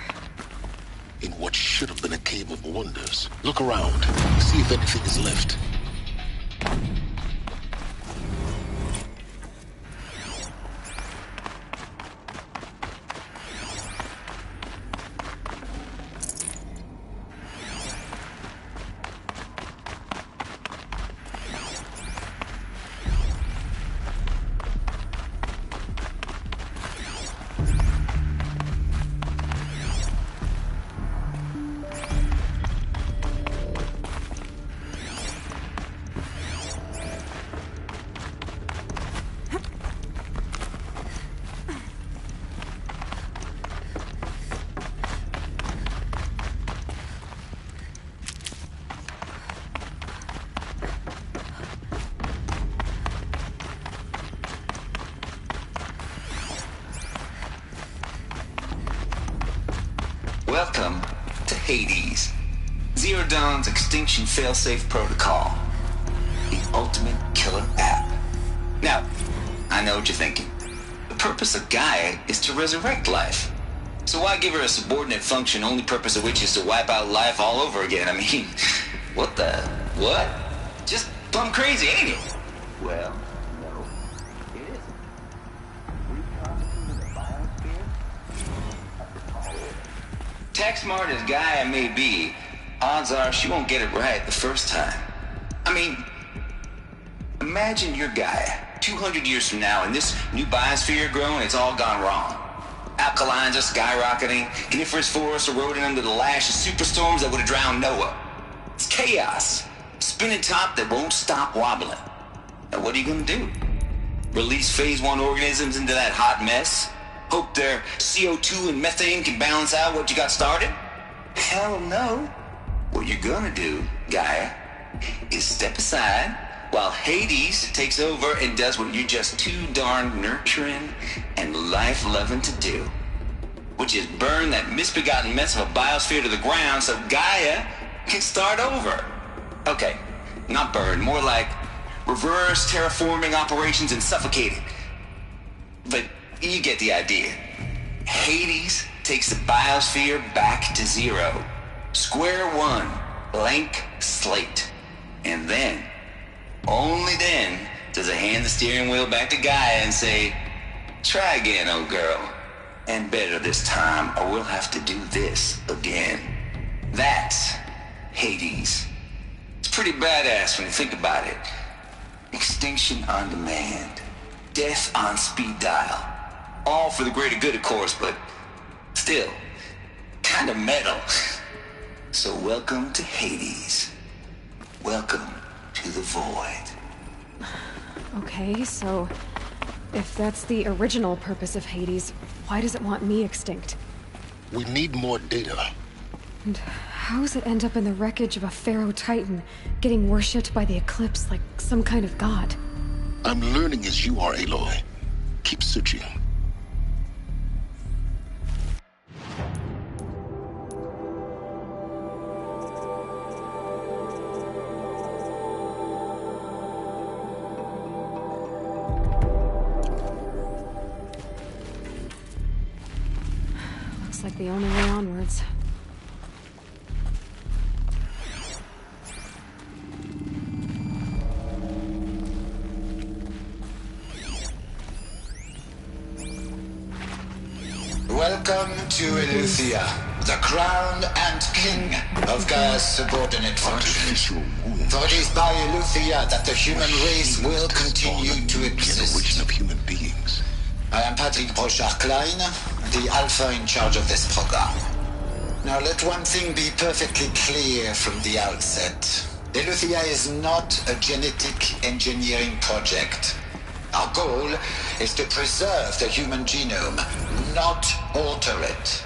In what should have been a cave of wonders. Look around. See if anything is left. Welcome to Hades, Zero Dawn's extinction failsafe protocol, the ultimate killer app. Now, I know what you're thinking. The purpose of Gaia is to resurrect life. So why give her a subordinate function, only purpose of which is to wipe out life all over again? I mean, what? Just plumb crazy, ain't it? Well, no, it isn't. Reconstituting the biosphere? Tax smart as Gaia may be, odds are she won't get it right the first time. I mean, imagine you're Gaia, 200 years from now, and this new biosphere growing, it's all gone wrong. Alkalines are skyrocketing, coniferous forests eroding under the lash of superstorms that would have drowned Noah. It's chaos, spinning top that won't stop wobbling. Now what are you gonna do? Release phase 1 organisms into that hot mess? Hope their CO2 and methane can balance out what you got started? Hell no. What you're gonna do, Gaia, is step aside while Hades takes over and does what you're just too darn nurturing and life-loving to do, which is burn that misbegotten mess of a biosphere to the ground so Gaia can start over. Okay, not burn, more like reverse terraforming operations and suffocating. But you get the idea. Hades takes the biosphere back to zero. Square one, blank slate. And then, only then, does it hand the steering wheel back to Gaia and say, try again, old girl. And better this time, or we'll have to do this again. That's Hades. It's pretty badass when you think about it. Extinction on demand. Death on speed dial. All for the greater good, of course, but still, kind of metal. So welcome to Hades. Welcome to the void. Okay, so if that's the original purpose of Hades, why does it want me extinct? We need more data. And how does it end up in the wreckage of a Pharaoh Titan, getting worshipped by the Eclipse like some kind of god? I'm learning as you are, Aloy. Keep searching. Looks like the only way onwards. Welcome to Eleuthia, the crown and king of Gaia's subordinate functions. For it is by Eleuthia that the human race will continue to exist. Of human beings. I am Patrick Brochard-Klein, the Alpha in charge of this program. Now let one thing be perfectly clear from the outset. Eleuthia is not a genetic engineering project. Our goal is to preserve the human genome, not alter it.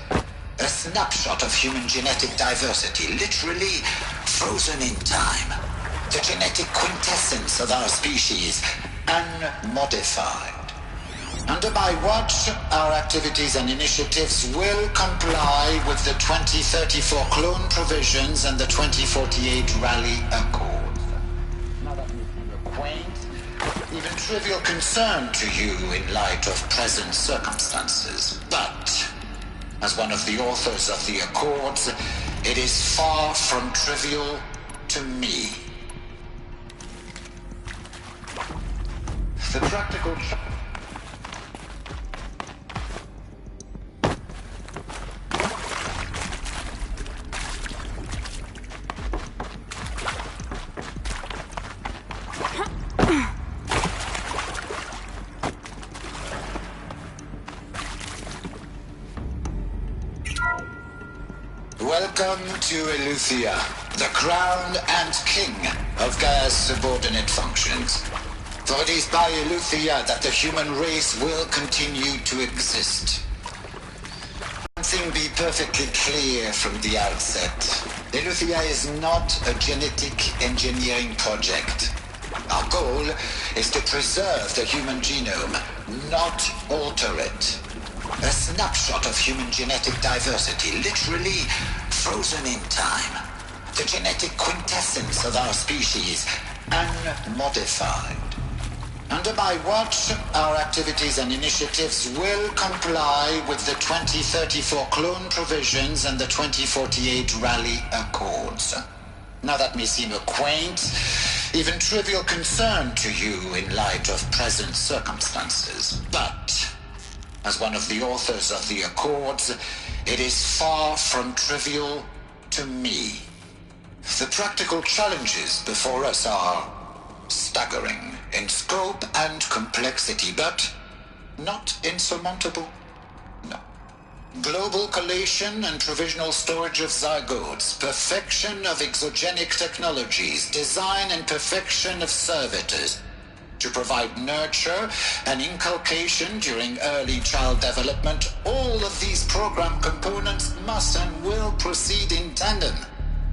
A snapshot of human genetic diversity, literally frozen in time. The genetic quintessence of our species, unmodified. Under my watch, our activities and initiatives will comply with the 2034 clone provisions and the 2048 Rally Accord. Now that may seem quaint, even trivial concern to you in light of present circumstances. But, as one of the authors of the Accords, it is far from trivial to me. The practical... Welcome to Eleuthia, the crown and king of Gaia's subordinate functions. For it is by Eleuthia that the human race will continue to exist. One thing be perfectly clear from the outset. Eleuthia is not a genetic engineering project. Our goal is to preserve the human genome, not alter it. A snapshot of human genetic diversity, literally frozen in time. The genetic quintessence of our species, unmodified. Under my watch, our activities and initiatives will comply with the 2034 clone provisions and the 2048 Rally Accords. Now that may seem a quaint, even trivial concern to you in light of present circumstances, but as one of the authors of the Accords, it is far from trivial to me. The practical challenges before us are staggering in scope and complexity, but not insurmountable. No. Global collation and provisional storage of zygotes, perfection of exogenic technologies, design and perfection of servitors, to provide nurture and inculcation during early child development. All of these program components must and will proceed in tandem,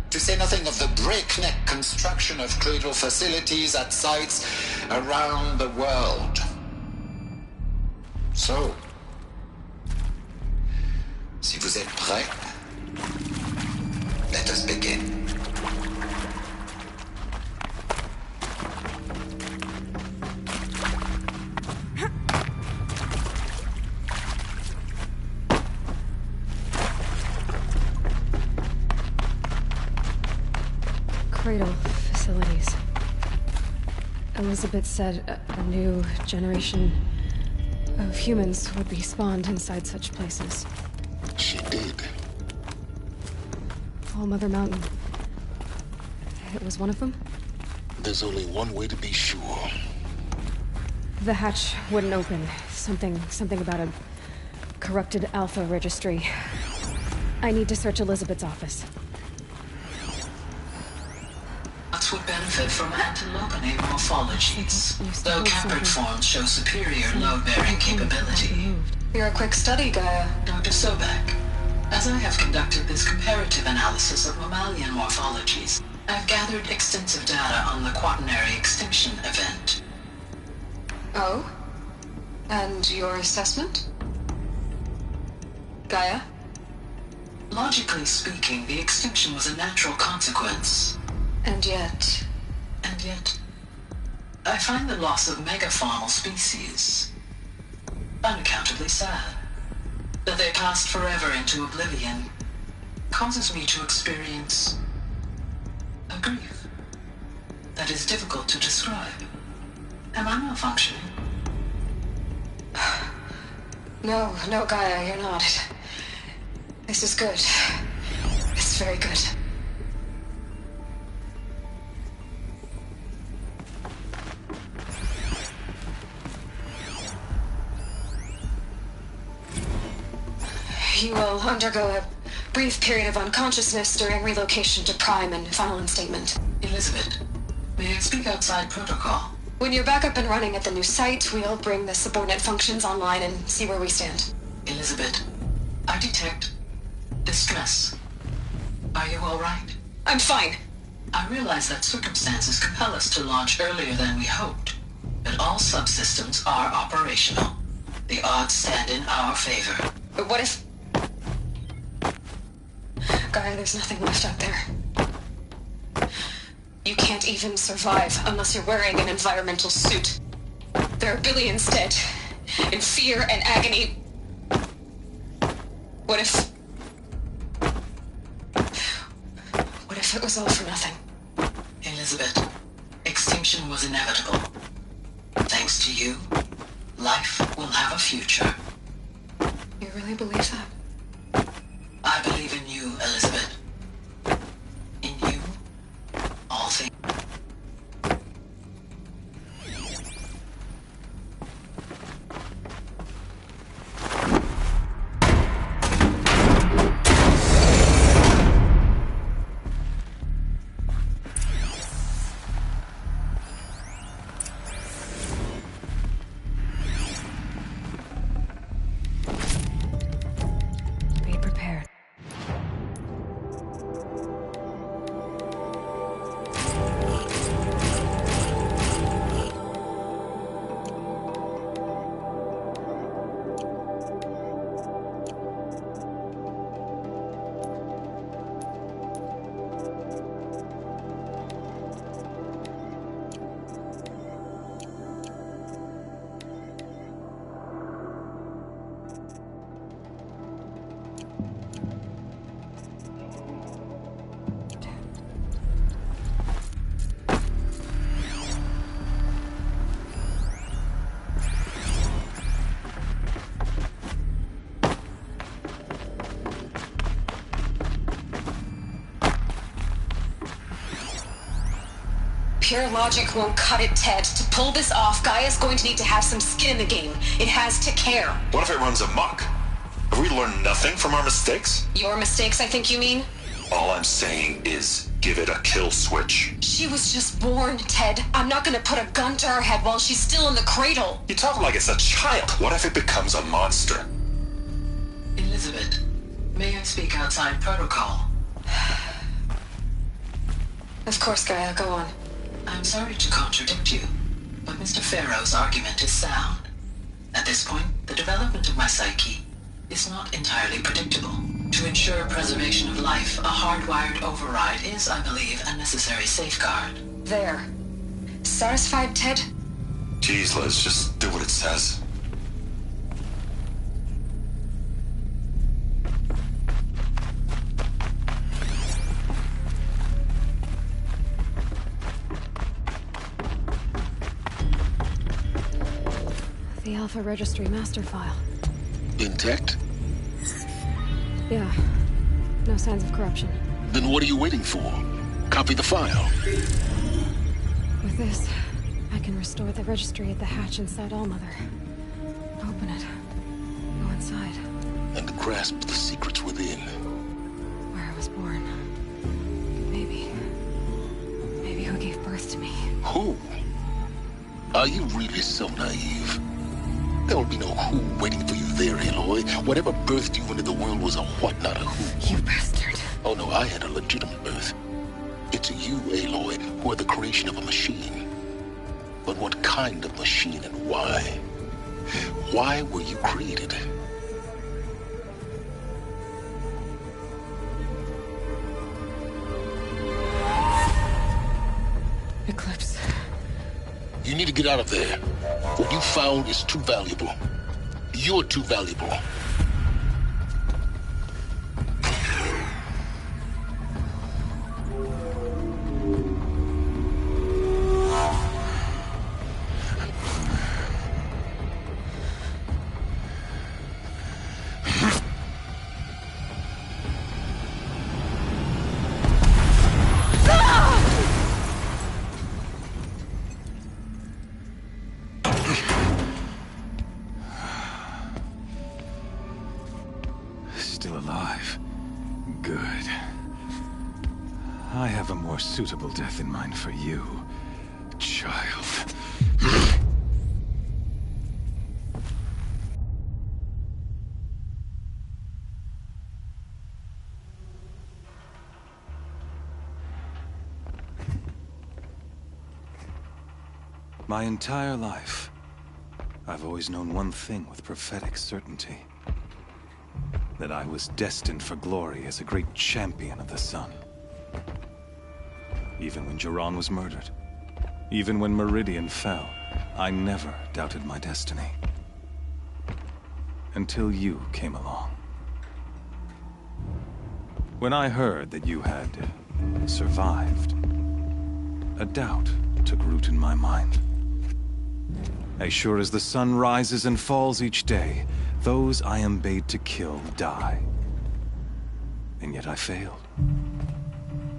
to say nothing of the breakneck construction of cradle facilities at sites around the world. So, si vous êtes prêts, let us begin. Cradle facilities. Elizabeth said a new generation of humans would be spawned inside such places. She did. All Mother Mountain. It was one of them? There's only one way to be sure. The hatch wouldn't open. Something about a corrupted Alpha registry. I need to search Elizabeth's office. Nuts would benefit from antilopinae morphologies, though caprid forms show superior load-bearing capability. You're a quick study, Gaia. Dr. Sobek, as I have conducted this comparative analysis of mammalian morphologies, I've gathered extensive data on the quaternary extinction event. Oh? And your assessment? Gaia? Logically speaking, the extinction was a natural consequence. And yet, I find the loss of megafaunal species unaccountably sad. That they passed forever into oblivion causes me to experience a grief that is difficult to describe. Am I malfunctioning? No, Gaia, you're not. This is good. It's very good. You will undergo a brief period of unconsciousness during relocation to Prime and final instatement. Elizabeth, may I speak outside protocol? When you're back up and running at the new site, we'll bring the subordinate functions online and see where we stand. Elizabeth, I detect distress. Are you all right? I'm fine. I realize that circumstances compel us to launch earlier than we hoped, but all subsystems are operational. The odds stand in our favor. But what if... Gaia, there's nothing left out there. You can't even survive unless you're wearing an environmental suit. There are billions dead, in fear and agony. What if it was all for nothing? Elizabeth, extinction was inevitable. Thanks to you, life will have a future. You really believe that? I believe in you, Elizabeth. In you, all things. Pure logic won't cut it, Ted. To pull this off, Gaia's going to need to have some skin in the game. It has to care. What if it runs amok? Have we learned nothing from our mistakes? Your mistakes, I think you mean? All I'm saying is give it a kill switch. She was just born, Ted. I'm not gonna put a gun to her head while she's still in the cradle. You talk like it's a child. What if it becomes a monster? Elizabeth, may I speak outside protocol? Of course, Gaia, go on. I'm sorry to contradict you, but Mr. Farrow's argument is sound. At this point, the development of my psyche is not entirely predictable. To ensure preservation of life, a hardwired override is, I believe, a necessary safeguard. There. Satisfied, Ted? Jeez, Liz, just do what it says. The Alpha Registry master file. Intact? Yeah. No signs of corruption. Then what are you waiting for? Copy the file. With this, I can restore the registry at the hatch inside Allmother. Open it. Go inside. And grasp the secrets within. Where I was born. Maybe who gave birth to me. Who? Are you really so naive? There'll be no who waiting for you there, Aloy. Whatever birthed you into the world was a what, not a who. You bastard. Oh no, I had a legitimate birth. It's you, Aloy, who are the creation of a machine. But what kind of machine and why? Why were you created? Eclipse. You need to get out of there. What you found is too valuable. You're too valuable. Still alive. Good. I have a more suitable death in mind for you, child. My entire life, I've always known one thing with prophetic certainty. That I was destined for glory as a great champion of the sun. Even when Jiran was murdered, even when Meridian fell, I never doubted my destiny. Until you came along. When I heard that you had survived, a doubt took root in my mind. As sure as the sun rises and falls each day, those I am bade to kill die. And yet I failed.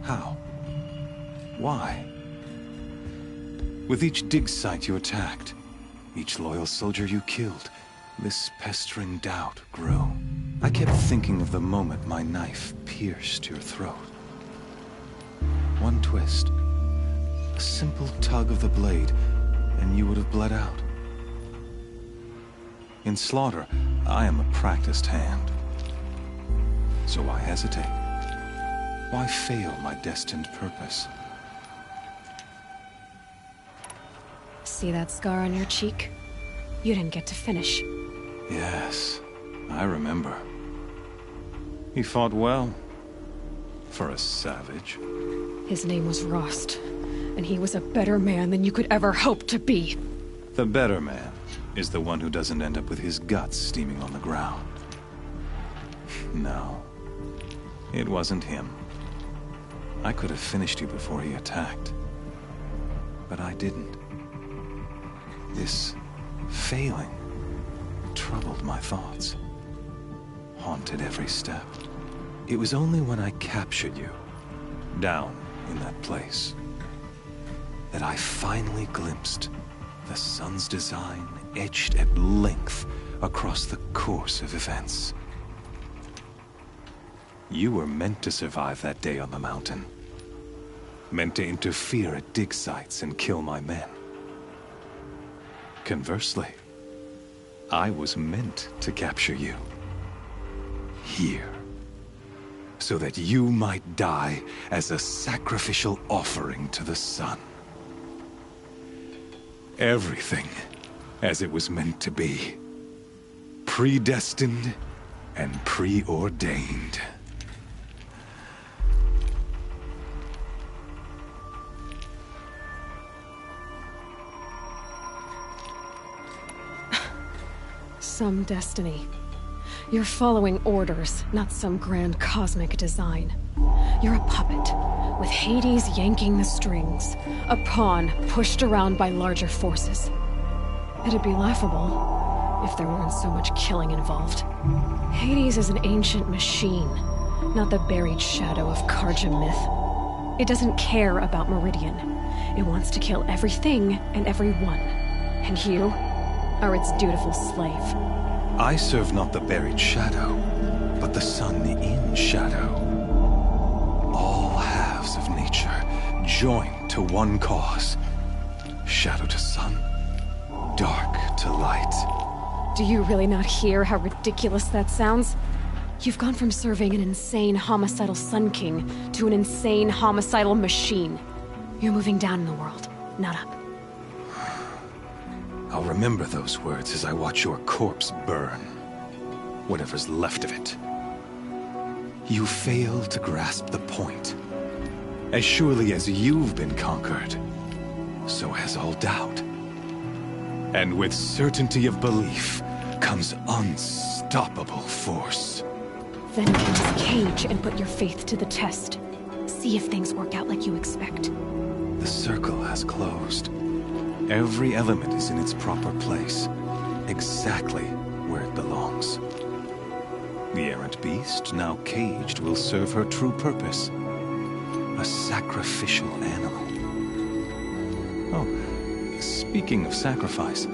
How? Why? With each dig site you attacked, each loyal soldier you killed, this pestering doubt grew. I kept thinking of the moment my knife pierced your throat. One twist, a simple tug of the blade, and you would have bled out. In slaughter, I am a practiced hand. So why hesitate? Why fail my destined purpose? See that scar on your cheek? You didn't get to finish. Yes, I remember. He fought well. For a savage. His name was Rost, and he was a better man than you could ever hope to be. The better man is the one who doesn't end up with his guts steaming on the ground. No, it wasn't him. I could have finished you before he attacked. But I didn't. This failing troubled my thoughts, haunted every step. It was only when I captured you, down in that place, that I finally glimpsed the sun's design etched at length across the course of events. You were meant to survive that day on the mountain. Meant to interfere at dig sites and kill my men. Conversely, I was meant to capture you. Here. So that you might die as a sacrificial offering to the sun. Everything as it was meant to be. Predestined and preordained. Some destiny. You're following orders, not some grand cosmic design. You're a puppet, with Hades yanking the strings. A pawn pushed around by larger forces. It'd be laughable if there weren't so much killing involved. Hades is an ancient machine, not the buried shadow of Karja myth. It doesn't care about Meridian. It wants to kill everything and everyone. And you are its dutiful slave. I serve not the buried shadow, but the sun in shadow. All halves of nature joined to one cause. Shadow to sun, dark to light. Do you really not hear how ridiculous that sounds? You've gone from serving an insane homicidal Sun King to an insane homicidal machine. You're moving down in the world, not up. I'll remember those words as I watch your corpse burn. Whatever's left of it. You fail to grasp the point. As surely as you've been conquered, so has all doubt. And with certainty of belief comes unstoppable force. Then get this cage and put your faith to the test. See if things work out like you expect. The circle has closed. Every element is in its proper place, exactly where it belongs. The errant beast, now caged, will serve her true purpose. A sacrificial animal. Oh, speaking of sacrifice,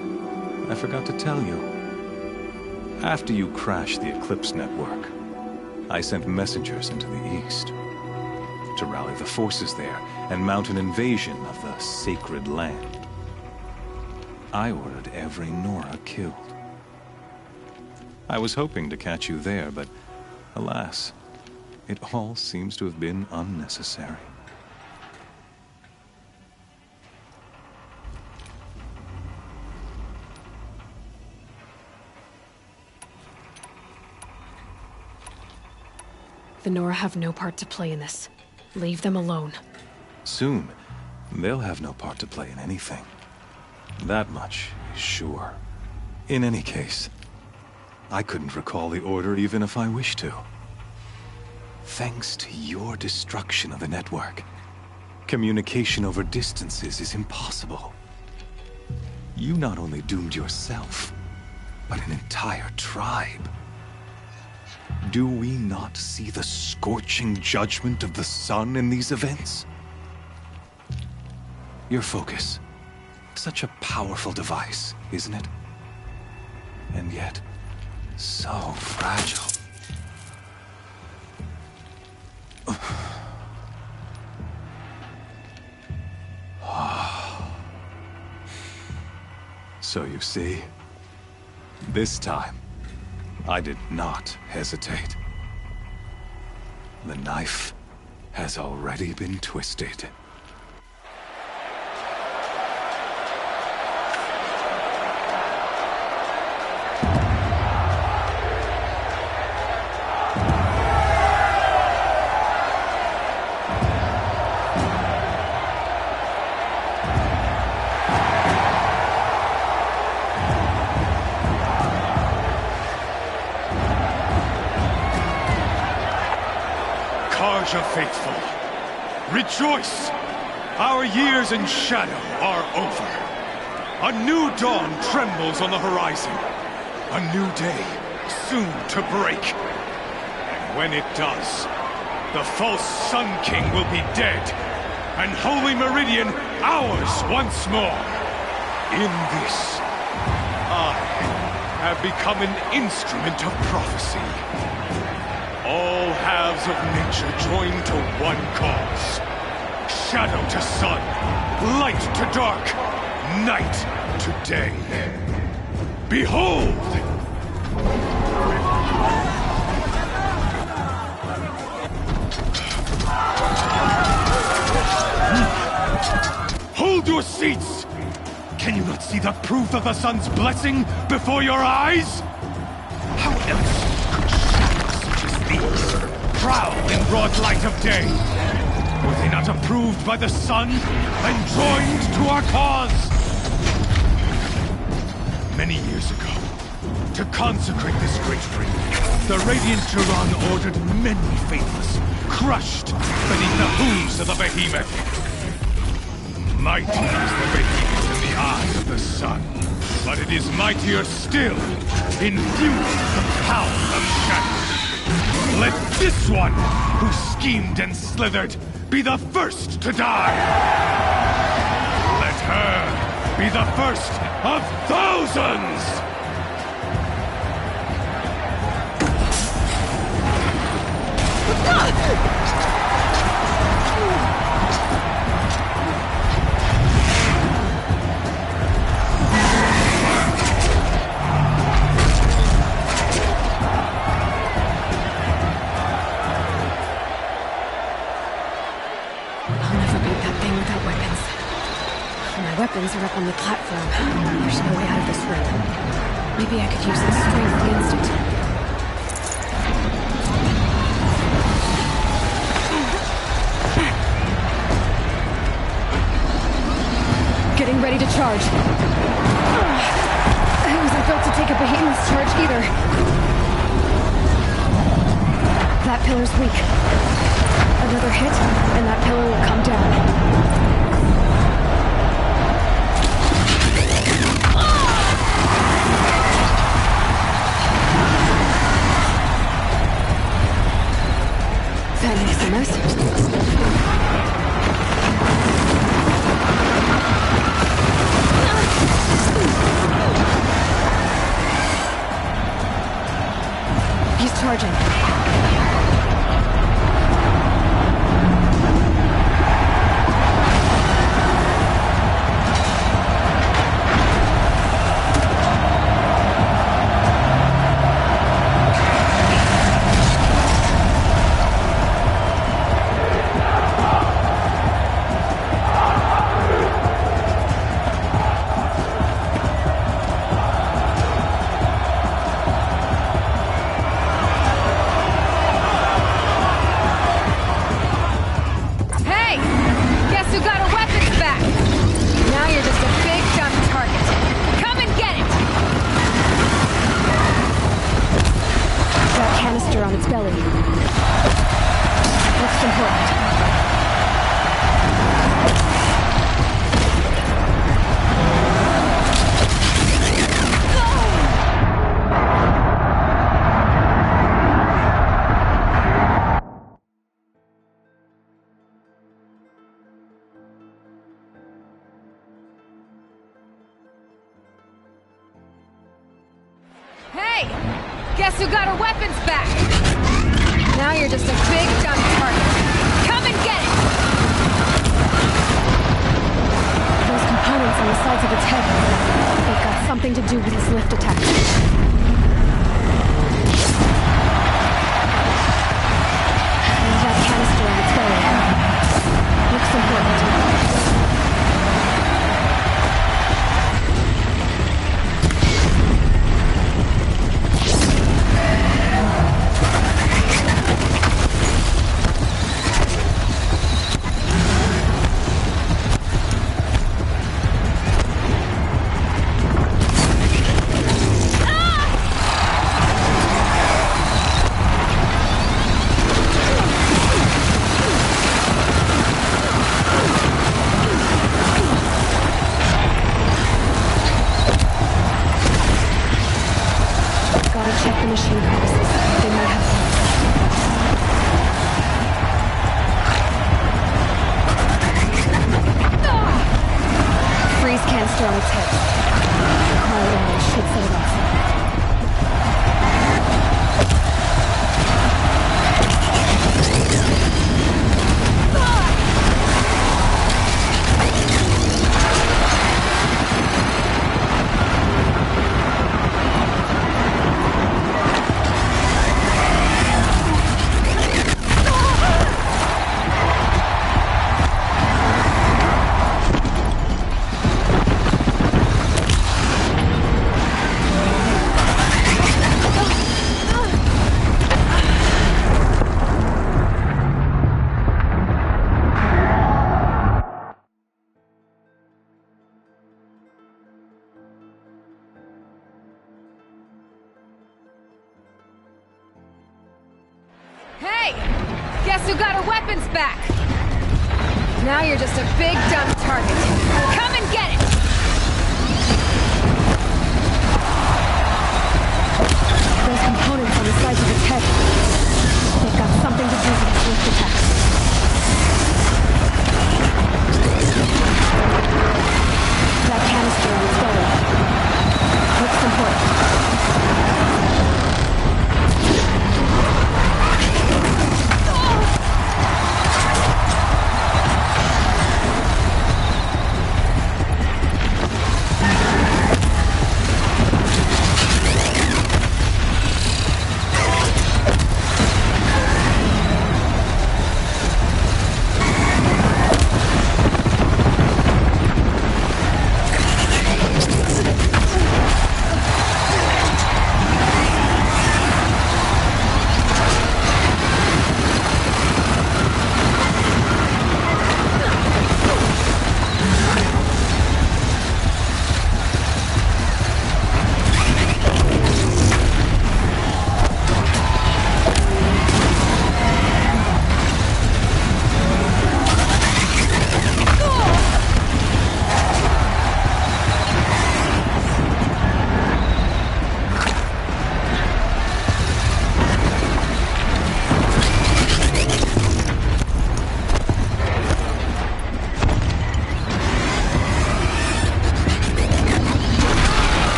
I forgot to tell you. After you crashed the Eclipse network, I sent messengers into the east to rally the forces there and mount an invasion of the sacred land. I ordered every Nora killed. I was hoping to catch you there, but alas, it all seems to have been unnecessary. The Nora have no part to play in this. Leave them alone. Soon, they'll have no part to play in anything. That much is sure. In any case, I couldn't recall the order even if I wished to. Thanks to your destruction of the network, communication over distances is impossible. You not only doomed yourself, but an entire tribe. Do we not see the scorching judgment of the sun in these events? Your focus. Such a powerful device, isn't it? And yet, so fragile. So you see, this time, I did not hesitate. The knife has already been twisted. Faithful, rejoice! Our years in shadow are over. A new dawn trembles on the horizon. A new day soon to break. And when it does, the false Sun King will be dead, and Holy Meridian ours once more. In this, I have become an instrument of prophecy. All halves of nature joined to one cause. Shadow to sun, light to dark, night to day. Behold! Hold your seats! Can you not see the proof of the sun's blessing before your eyes? How else proud in broad light of day? Were they not approved by the sun and joined to our cause? Many years ago, to consecrate this great ring, the Radiant Turan ordered many faithless, crushed beneath the hooves of the behemoth. Mighty is the behemoth in the eye of the sun. But it is mightier still, infused with the power of shadow. Let this one, who schemed and slithered, be the first to die! Let her be the first of thousands! Weapons are up on the platform. There's no way out of this room. Maybe I could use this strength against it. Getting ready to charge. I wasn't built to take a behemoth's charge either. That pillar's weak. Another hit, and that pillar will come down. That makes a mess. He's charging. Guess who got her weapons back? Now you're just a big dumb target. Come and get it! Those components on the sides of its head, they've got something to do with his lift attack. And that canister on its belly. Looks important. Guess who got her weapons back? Now you're just a big dumb target. Come and get it! Those components on the sides of its head. They've got something to do with its lift attacks. That canister on its belly. Looks important.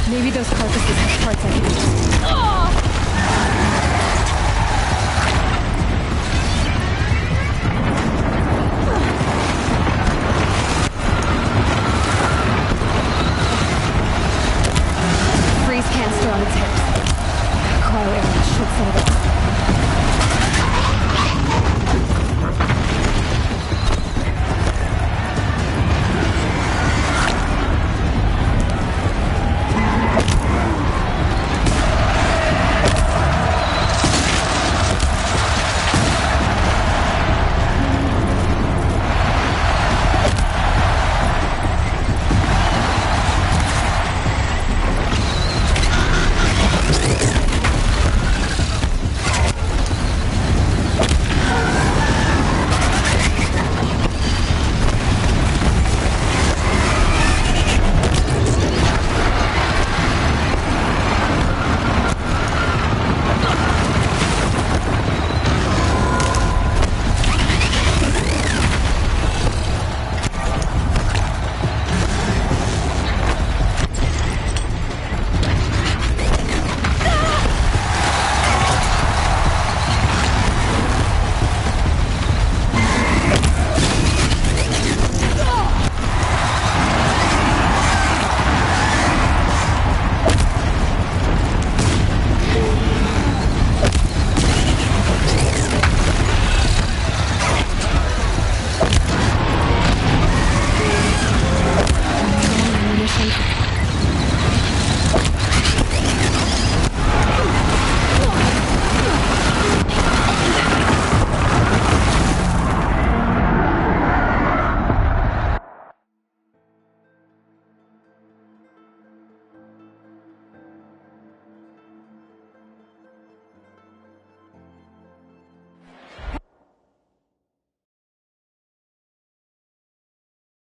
Maybe those carcasses have parts I can use.